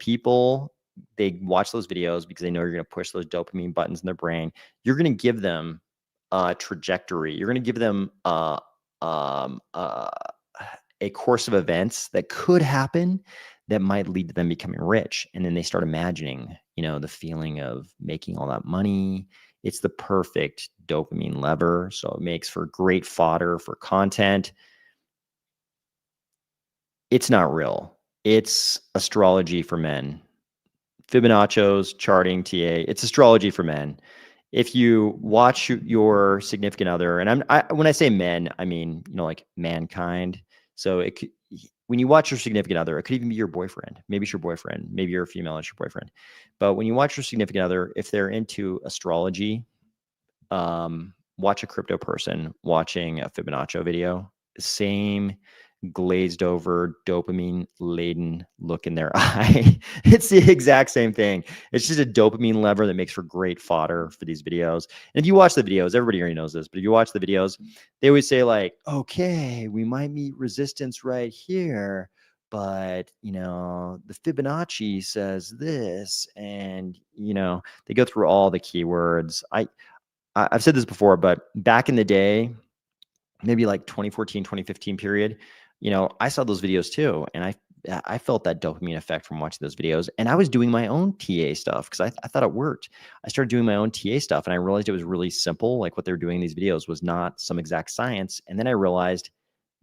they watch those videos because they know you're going to push those dopamine buttons in their brain. You're going to give them a trajectory. You're going to give them a course of events that could happen that might lead to them becoming rich. And then they start imagining, the feeling of making all that money. It's the perfect dopamine lever. So it makes for great fodder for content. It's not real. It's astrology for men. Fibonaccios, charting, TA, it's astrology for men. If you watch your significant other, and when I say men, I mean, like mankind. So when you watch your significant other, it could even be your boyfriend. Maybe it's your boyfriend. Maybe you're a female, it's your boyfriend. But when you watch your significant other, if they're into astrology, watch a crypto person watching a Fibonacci video, same glazed over dopamine laden look in their eye. It's the exact same thing. It's just a dopamine lever that makes for great fodder for these videos. And if you watch the videos, everybody already knows this, but if you watch the videos, they always say like, okay, we might meet resistance right here, but the Fibonacci says this, and they go through all the keywords. I've said this before, but back in the day, maybe like 2014, 2015 period, I saw those videos too. And I felt that dopamine effect from watching those videos. And I was doing my own TA stuff because I thought it worked. I started doing my own TA stuff, and I realized it was really simple. Like what they were doing in these videos was not some exact science. And then I realized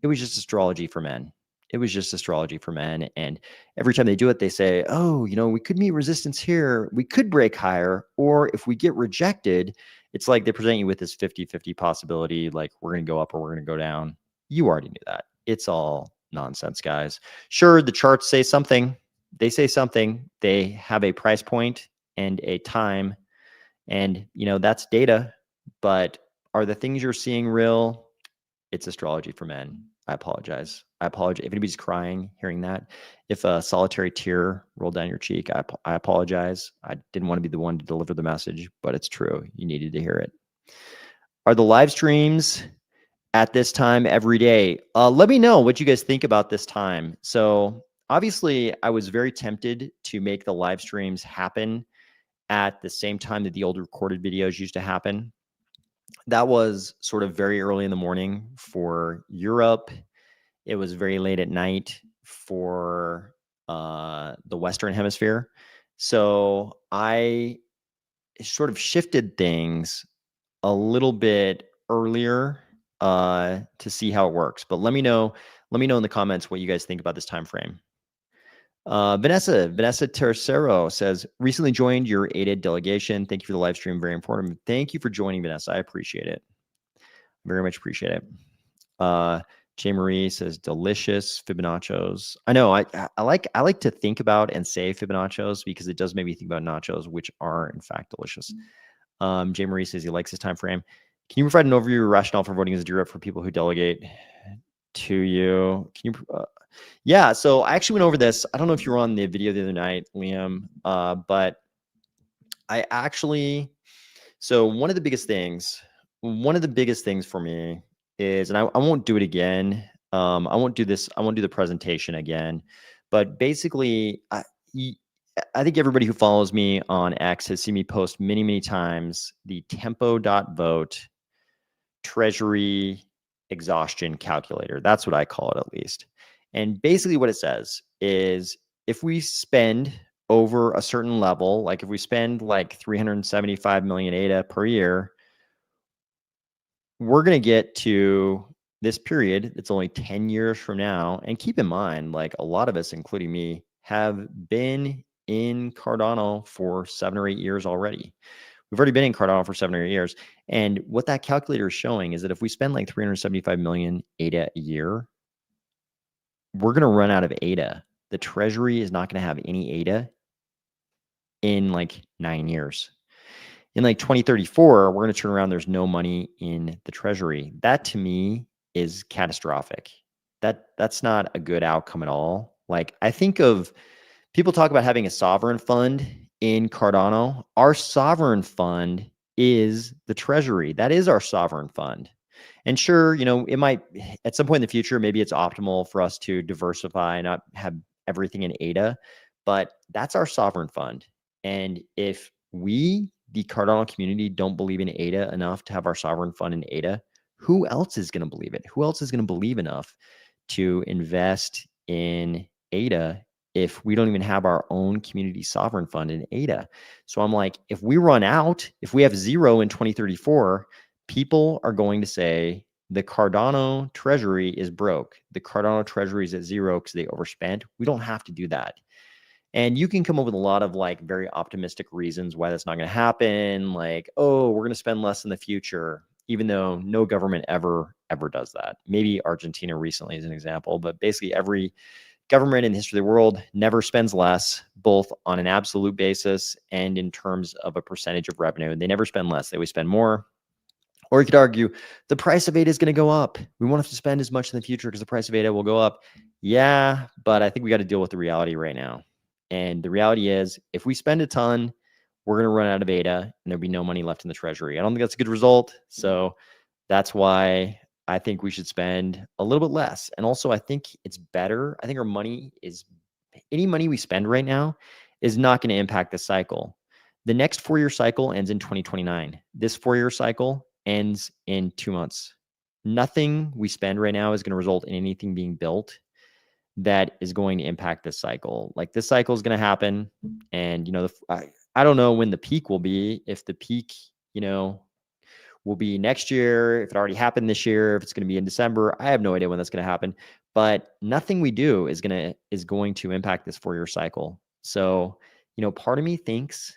it was just astrology for men. It was just astrology for men. And every time they do it, they say, oh, we could meet resistance here. We could break higher. Or if we get rejected, it's like they present you with this 50-50 possibility, like we're going to go up or we're going to go down. You already knew that. It's all nonsense, guys. Sure, the charts say something. they say something, they have a price point and a time, and that's data. But are the things you're seeing real? It's astrology for men. I apologize. If anybody's crying hearing that, if a solitary tear rolled down your cheek, I apologize. I didn't want to be the one to deliver the message, but it's true. You needed to hear it. Are the live streams at this time every day? Let me know what you guys think about this time. So obviously, I was very tempted to make the live streams happen at the same time that the old recorded videos used to happen. That was sort of very early in the morning for Europe. It was very late at night for the Western Hemisphere. So I sort of shifted things a little bit earlier to see how it works. But let me know in the comments what you guys think about this time frame. Vanessa Tercero says, recently joined your ADA delegation. Thank you for the live stream. Very important. Thank you for joining, Vanessa. I appreciate it. Very much appreciate it. Jay Marie says, delicious Fibonaccios. I know I like to think about and say Fibonaccios because it does make me think about nachos, which are in fact delicious. Jay Marie says he likes his time frame. Can you provide an overview or rationale for voting as a DRep for people who delegate to you? Can you? Yeah, so I actually went over this. I don't know if you were on the video the other night, Liam, but I actually. So one of the biggest things for me is, and I won't do it again. I won't do this. I won't do the presentation again. But basically, I think everybody who follows me on X has seen me post many, many times the tempo.vote treasury exhaustion calculator. That's what I call it, at least. And basically what it says is if we spend over a certain level, like if we spend like 375 million ADA per year, we're going to get to this period. It's only 10 years from now. And keep in mind, like a lot of us, including me, have been in Cardano for 7 or 8 years already. We've already been in Cardano for 7 or 8 years. And what that calculator is showing is that if we spend like 375 million ADA a year, we're going to run out of ADA. The treasury is not going to have any ADA in like 9 years. In like 2034, we're going to turn around. There's no money in the treasury. That to me is catastrophic. That's not a good outcome at all. Like I think of people talk about having a sovereign fund in Cardano. Our sovereign fund is the treasury. That is our sovereign fund. And sure, it might at some point in the future, maybe it's optimal for us to diversify and not have everything in ADA, but that's our sovereign fund. And if we, the Cardano community, don't believe in ADA enough to have our sovereign fund in ADA, who else is going to believe it? Who else is going to believe enough to invest in ADA if we don't even have our own community sovereign fund in ADA? So I'm like, if we run out, if we have zero in 2034, people are going to say the Cardano treasury is broke. The Cardano treasury is at zero because they overspent. We don't have to do that. And you can come up with a lot of like very optimistic reasons why that's not going to happen. Like, oh, we're going to spend less in the future, even though no government ever does that. Maybe Argentina recently is an example, but basically every government in the history of the world never spends less, both on an absolute basis and in terms of a percentage of revenue. They never spend less. They always spend more. Or you could argue the price of ADA is going to go up. We won't have to spend as much in the future because the price of ADA will go up. Yeah, but I think we got to deal with the reality right now. And the reality is, if we spend a ton, we're going to run out of ADA and there'll be no money left in the treasury. I don't think that's a good result. So that's why I think we should spend a little bit less. And also, I think it's better. I think our money is, any money we spend right now is not going to impact the cycle. The next 4-year cycle ends in 2029. This 4-year cycle ends in 2 months. Nothing we spend right now is going to result in anything being built that is going to impact this cycle. Like this cycle is going to happen. And, I don't know when the peak will be. If the peak, will be next year, if it already happened this year, if it's going to be in December, I have no idea when that's going to happen. But nothing we do is going to impact this 4-year cycle. So, part of me thinks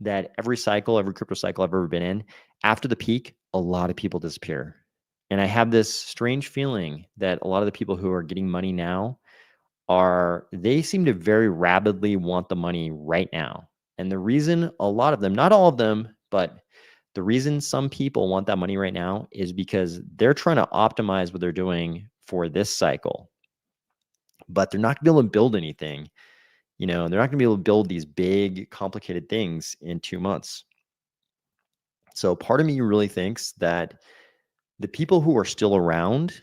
that every crypto cycle I've ever been in, after the peak, a lot of people disappear. And I have this strange feeling that a lot of the people who are getting money now they seem to very rapidly want the money right now. And the reason a lot of them, not all of them, but the reason some people want that money right now is because they're trying to optimize what they're doing for this cycle, but they're not going to be able to build anything. They're not going to be able to build these big, complicated things in 2 months. So part of me really thinks that the people who are still around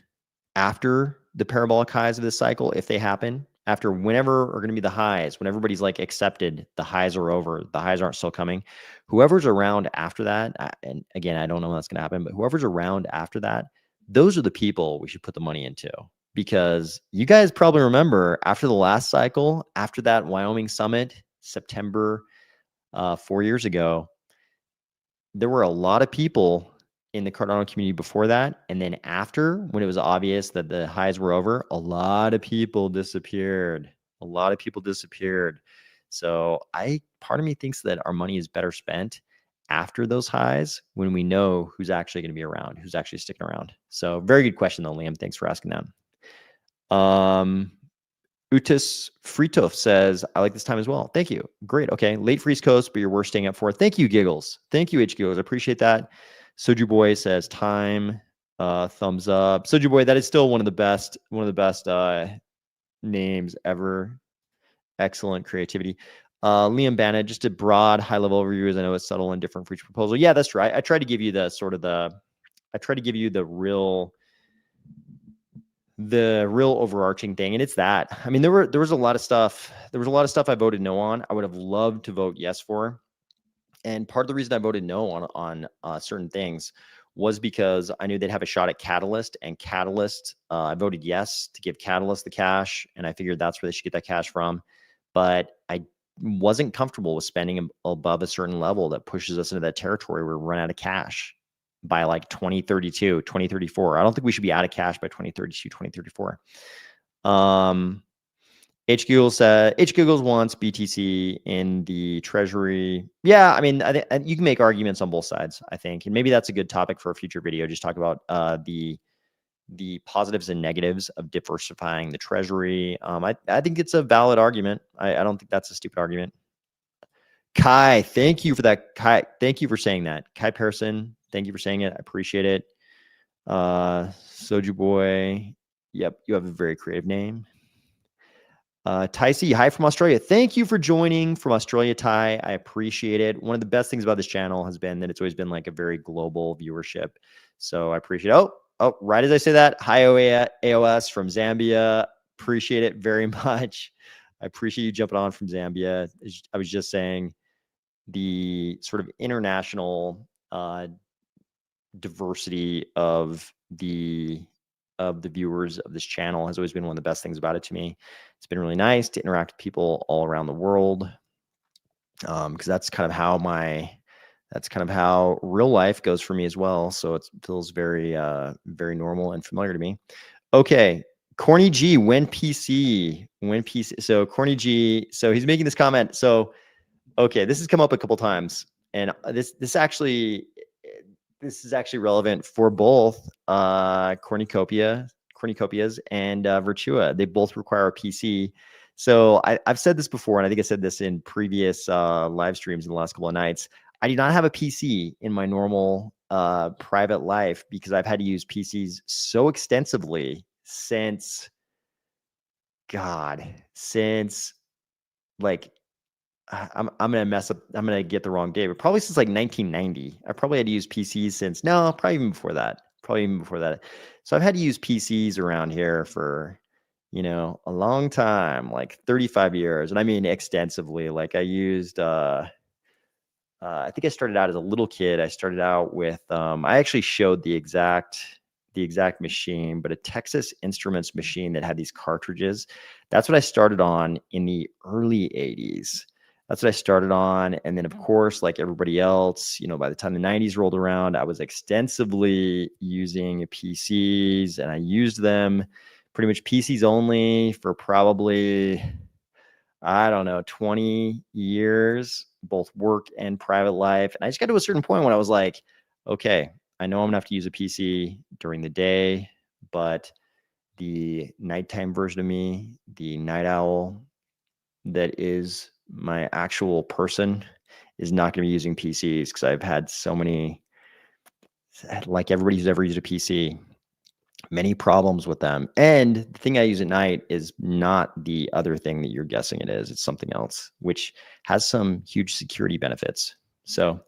after the parabolic highs of this cycle, if they happen, after whenever are going to be the highs, when everybody's like accepted, the highs are over, the highs aren't still coming. Whoever's around after that, and again, I don't know when that's going to happen, but whoever's around after that, those are the people we should put the money into. Because you guys probably remember after the last cycle, after that Wyoming summit, September 4 years ago, there were a lot of people in the Cardano community before that. And then after, when it was obvious that the highs were over, a lot of people disappeared. So part of me thinks that our money is better spent after those highs when we know who's actually going to be around, who's actually sticking around. So very good question though, Liam. Thanks for asking that. Utis Fritov says, I like this time as well. Thank you. Great. Okay. Late for East Coast, but you're worth staying up for. Thank you, Giggles. Thank you, H Giggles. I appreciate that. Soju Boy says time. Thumbs up. Soju Boy, that is still one of the best names ever. Excellent creativity. Liam Bannett, just a broad high-level overview, as I know it's subtle and different for each proposal. Yeah, that's right. I tried to give you the real overarching thing, and it's that. I mean, there was a lot of stuff. There was a lot of stuff I voted no on. I would have loved to vote yes for, and part of the reason I voted no on certain things was because I knew they'd have a shot at Catalyst, and Catalyst, I voted yes to give Catalyst the cash, and I figured that's where they should get that cash from. But I wasn't comfortable with spending above a certain level that pushes us into that territory where we run out of cash by like 2032, 2034. I don't think we should be out of cash by 2032, 2034. H Googles wants BTC in the treasury. Yeah, I mean, you can make arguments on both sides, I think. And maybe that's a good topic for a future video. Just talk about the positives and negatives of diversifying the treasury. I think it's a valid argument. I don't think that's a stupid argument. Kai, thank you for that. Kai, thank you for saying that. Kai Pearson, thank you for saying it. I appreciate it. Soju Boy, yep, you have a very creative name. Ty C, hi from Australia. Thank you for joining from Australia, Ty. I appreciate it. One of the best things about this channel has been that it's always been like a very global viewership. So I appreciate it. Oh, right as I say that, hi AOS from Zambia. Appreciate it very much. I appreciate you jumping on from Zambia. I was just saying the sort of international diversity of the viewers of this channel has always been one of the best things about it to me. It's been really nice to interact with people all around the world, because that's kind of how real life goes for me as well. So it feels very very normal and familiar to me. Okay, Corny G, when PC. So Corny G, so he's making this comment. So okay, this has come up a couple times, and this is actually relevant for both cornucopias and Virtua. They both require a PC. So I've said this before, and I think I said this in previous live streams in the last couple of nights. I do not have a PC in my normal private life because I've had to use PCs so extensively since like I'm gonna mess up. I'm gonna get the wrong day, but probably since like 1990. I probably had to use PCs since probably even before that. So I've had to use PCs around here for a long time, like 35 years, and I mean extensively. Like I used. I think I started out as a little kid. I started out with. I actually showed the exact machine, but a Texas Instruments machine that had these cartridges. That's what I started on in the early 80s. That's what I started on. And then, of course, like everybody else, by the time the 90s rolled around, I was extensively using PCs, and I used them pretty much PCs only for probably, I don't know, 20 years, both work and private life. And I just got to a certain point when I was like, okay, I know I'm gonna have to use a PC during the day, but the nighttime version of me, the night owl that is my actual person, is not going to be using PCs because I've had so many, like everybody who's ever used a PC, many problems with them. And the thing I use at night is not the other thing that you're guessing it is. It's something else, which has some huge security benefits. So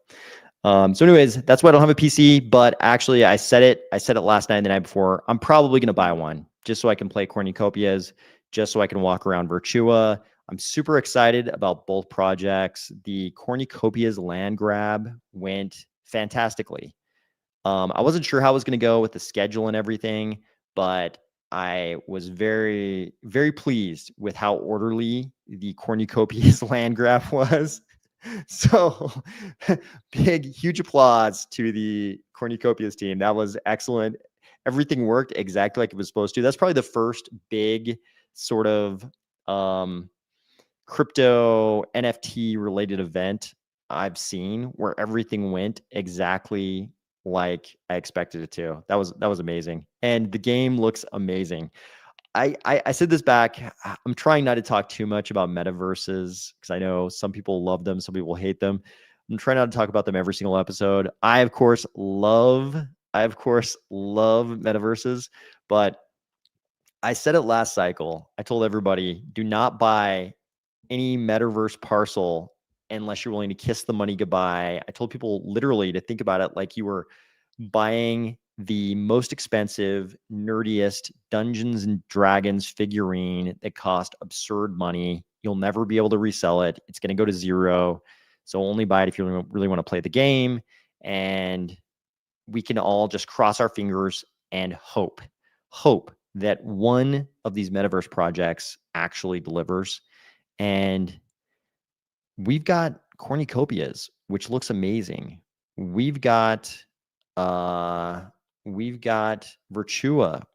anyways, that's why I don't have a PC, but actually I said it last night and the night before. I'm probably going to buy one just so I can play cornucopias, just so I can walk around Virtua. I'm super excited about both projects. The cornucopias land grab went fantastically. I wasn't sure how it was going to go with the schedule and everything, but I was very, very pleased with how orderly the cornucopias land grab was. So big, huge applause to the cornucopias team. That was excellent. Everything worked exactly like it was supposed to. That's probably the first big sort of crypto NFT related event I've seen where everything went exactly like I expected it to. That was amazing. And the game looks amazing. I said this back. I'm trying not to talk too much about metaverses because I know some people love them, some people hate them. I'm trying not to talk about them every single episode. I of course love metaverses, but I said it last cycle. I told everybody, do not buy any metaverse parcel unless you're willing to kiss the money goodbye. I told people literally to think about it like you were buying the most expensive, nerdiest Dungeons and Dragons figurine that cost absurd money. You'll never be able to resell it. It's going to go to zero. So only buy it if you really want to play the game. And we can all just cross our fingers and hope that one of these metaverse projects actually delivers. And we've got cornucopias, which looks amazing. We've got Virtua,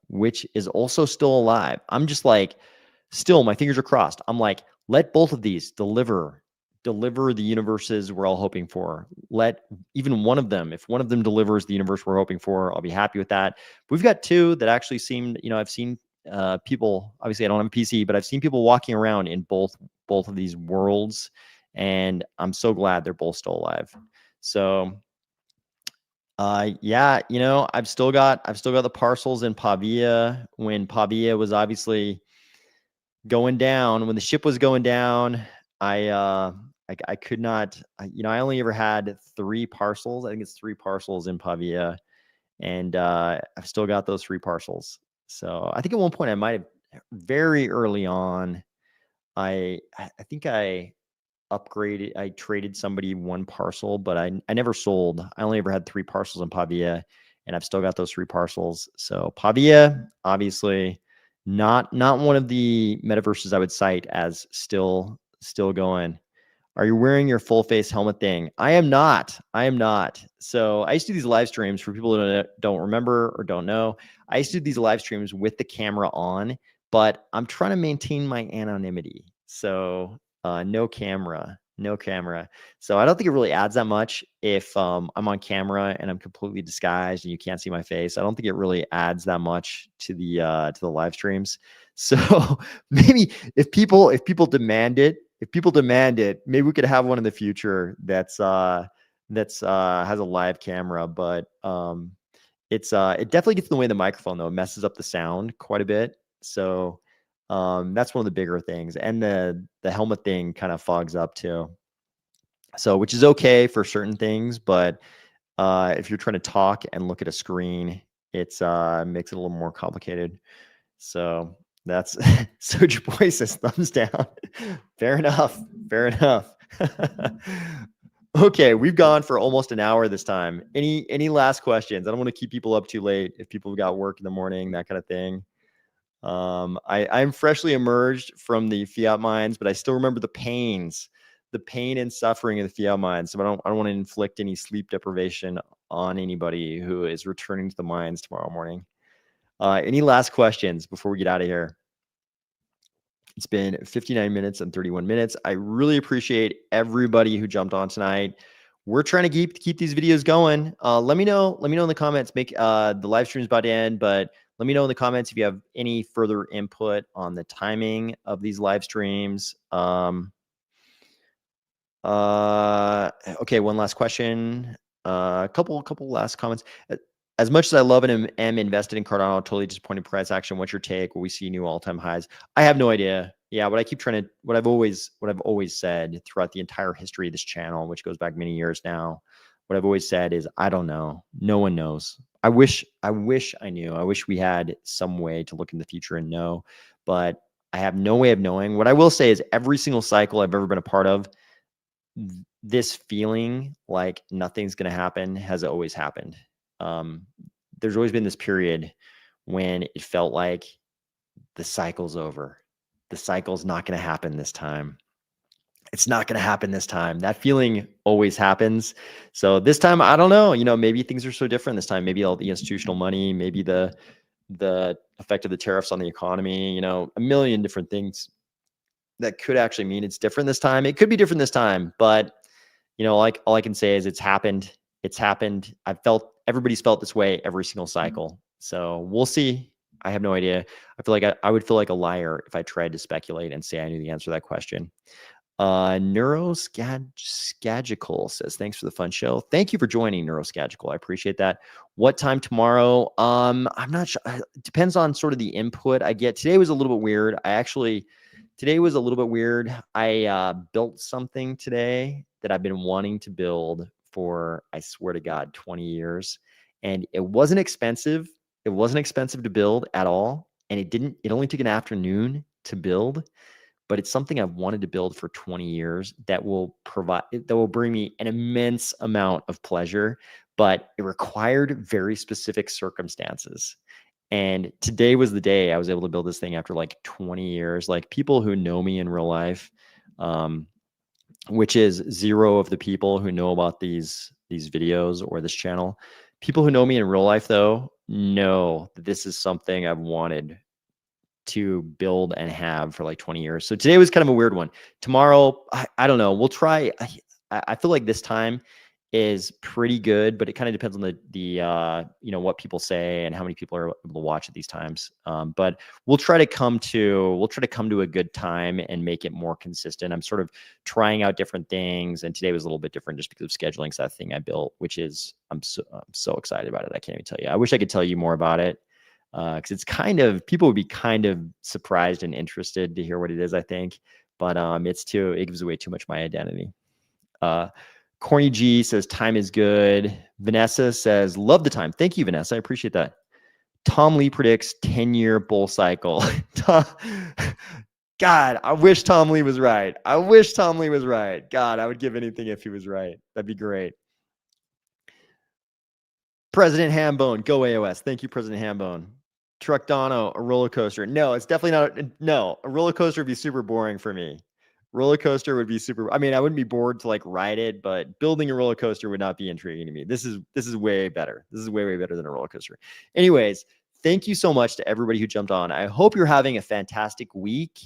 which is also still alive. I'm just like, still, my fingers are crossed. I'm like, let both of these deliver the universes we're all hoping for. Let even one of them, if one of them delivers the universe we're hoping for, I'll be happy with that. But we've got two that actually seem, I've seen people, obviously I don't have a PC, but I've seen people walking around in both of these worlds, and I'm so glad they're both still alive. So yeah, I've still got the parcels in Pavia when Pavia was obviously going down, when the ship was going down. I could not, I only ever had 3 parcels. I think it's 3 parcels in Pavia, and I've still got those 3 parcels. So I think at one point I might have, very early on, I think I traded somebody 1 parcel, but I never sold. I only ever had 3 parcels in Pavia, and I've still got those 3 parcels. So Pavia, obviously not one of the metaverses I would cite as still going. Are you wearing your full face helmet thing? I am not. So I used to do these live streams for people that don't remember or don't know. I used to do these live streams with the camera on, but I'm trying to maintain my anonymity. So no camera. So I don't think it really adds that much if I'm on camera and I'm completely disguised and you can't see my face. I don't think it really adds that much to the live streams. So maybe if people demand it, maybe we could have one in the future that's has a live camera. But it definitely gets in the way of the microphone, though. It messes up the sound quite a bit. So that's one of the bigger things. And the helmet thing kind of fogs up too. So, which is okay for certain things, but if you're trying to talk and look at a screen, it's makes it a little more complicated. So that's Soja Boy says thumbs down. Fair enough. Okay, we've gone for almost an hour this time. Any last questions? I don't want to keep people up too late if people have got work in the morning, that kind of thing. I'm freshly emerged from the fiat mines, but I still remember the pain and suffering of the fiat mines. So I don't want to inflict any sleep deprivation on anybody who is returning to the mines tomorrow morning. Any last questions before we get out of here? It's been 59 minutes and 31 minutes. I really appreciate everybody who jumped on tonight. We're trying to keep these videos going. Let me know in the comments. Make the live stream's about to end, but Let me know in the comments if you have any further input on the timing of these live streams. Okay, one last question. A couple last comments. As much as I love and am invested in Cardano, totally disappointed price action. What's your take? Will we see new all-time highs? I have no idea. Yeah, what I've always said throughout the entire history of this channel, which goes back many years now, what I've always said is I don't know. No one knows. I wish I knew. I wish we had some way to look in the future and know, but I have no way of knowing. What I will say is every single cycle I've ever been a part of, this feeling like nothing's going to happen has always happened. There's always been this period when it felt like the cycle's over. The cycle's not going to happen this time. It's not going to happen this time. That feeling always happens. So this time, I don't know, maybe things are so different this time. Maybe all the institutional money, maybe the effect of the tariffs on the economy, a million different things that could actually mean it's different this time. It could be different this time, but like all I can say is it's happened. It's happened. Everybody's felt this way every single cycle. So we'll see. I have no idea. I feel like I would feel like a liar if I tried to speculate and say I knew the answer to that question. Neuroscagical says, thanks for the fun show. Thank you for joining, Neuroscagical. I appreciate that. What time tomorrow? I'm not sure. It depends on sort of the input I get. Today was a little bit weird. Today was a little bit weird. I built something today that I've been wanting to build for, I swear to God, 20 years. And it wasn't expensive. It wasn't expensive to build at all. And it only took an afternoon to build, but it's something I've wanted to build for 20 years that will bring me an immense amount of pleasure, but it required very specific circumstances. And today was the day I was able to build this thing after like 20 years. Like people who know me in real life, which is zero of the people who know about these videos or this channel. People who know me in real life, though, know that this is something I've wanted to build and have for like 20 years. So today was kind of a weird one. Tomorrow, I don't know. We'll try. I feel like this time is pretty good, but it kind of depends on the what people say and how many people are able to watch at these times. But we'll try to come to a good time and make it more consistent. I'm sort of trying out different things, and today was a little bit different just because of scheduling. So that thing I built, which is I'm so excited about it. I can't even tell you. I wish I could tell you more about it. Because it's people would be kind of surprised and interested to hear what it is, I think. But it gives away too much my identity. Corny G says time is good. Vanessa says love the time. Thank you, Vanessa. I appreciate that. Tom Lee predicts 10-year bull cycle. God, I wish Tom Lee was right. God, I would give anything if he was right. That'd be great. President Hambone, go AOS. Thank you, President Hambone. Truckdono, a roller coaster. No, it's definitely not. No, a roller coaster would be super boring for me. Roller coaster would be super. I mean, I wouldn't be bored to like ride it, but building a roller coaster would not be intriguing to me. This is way better. This is way better than a roller coaster. Anyways, thank you so much to everybody who jumped on. I hope you're having a fantastic week,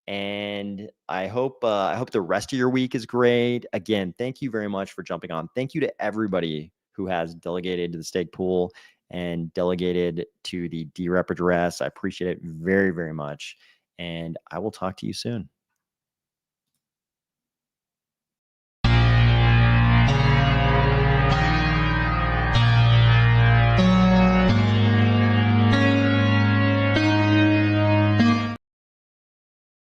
and I hope the rest of your week is great. Again, thank you very much for jumping on. Thank you to everybody who has delegated to the stake pool and delegated to the DRep address. I appreciate it very, very much. And I will talk to you soon.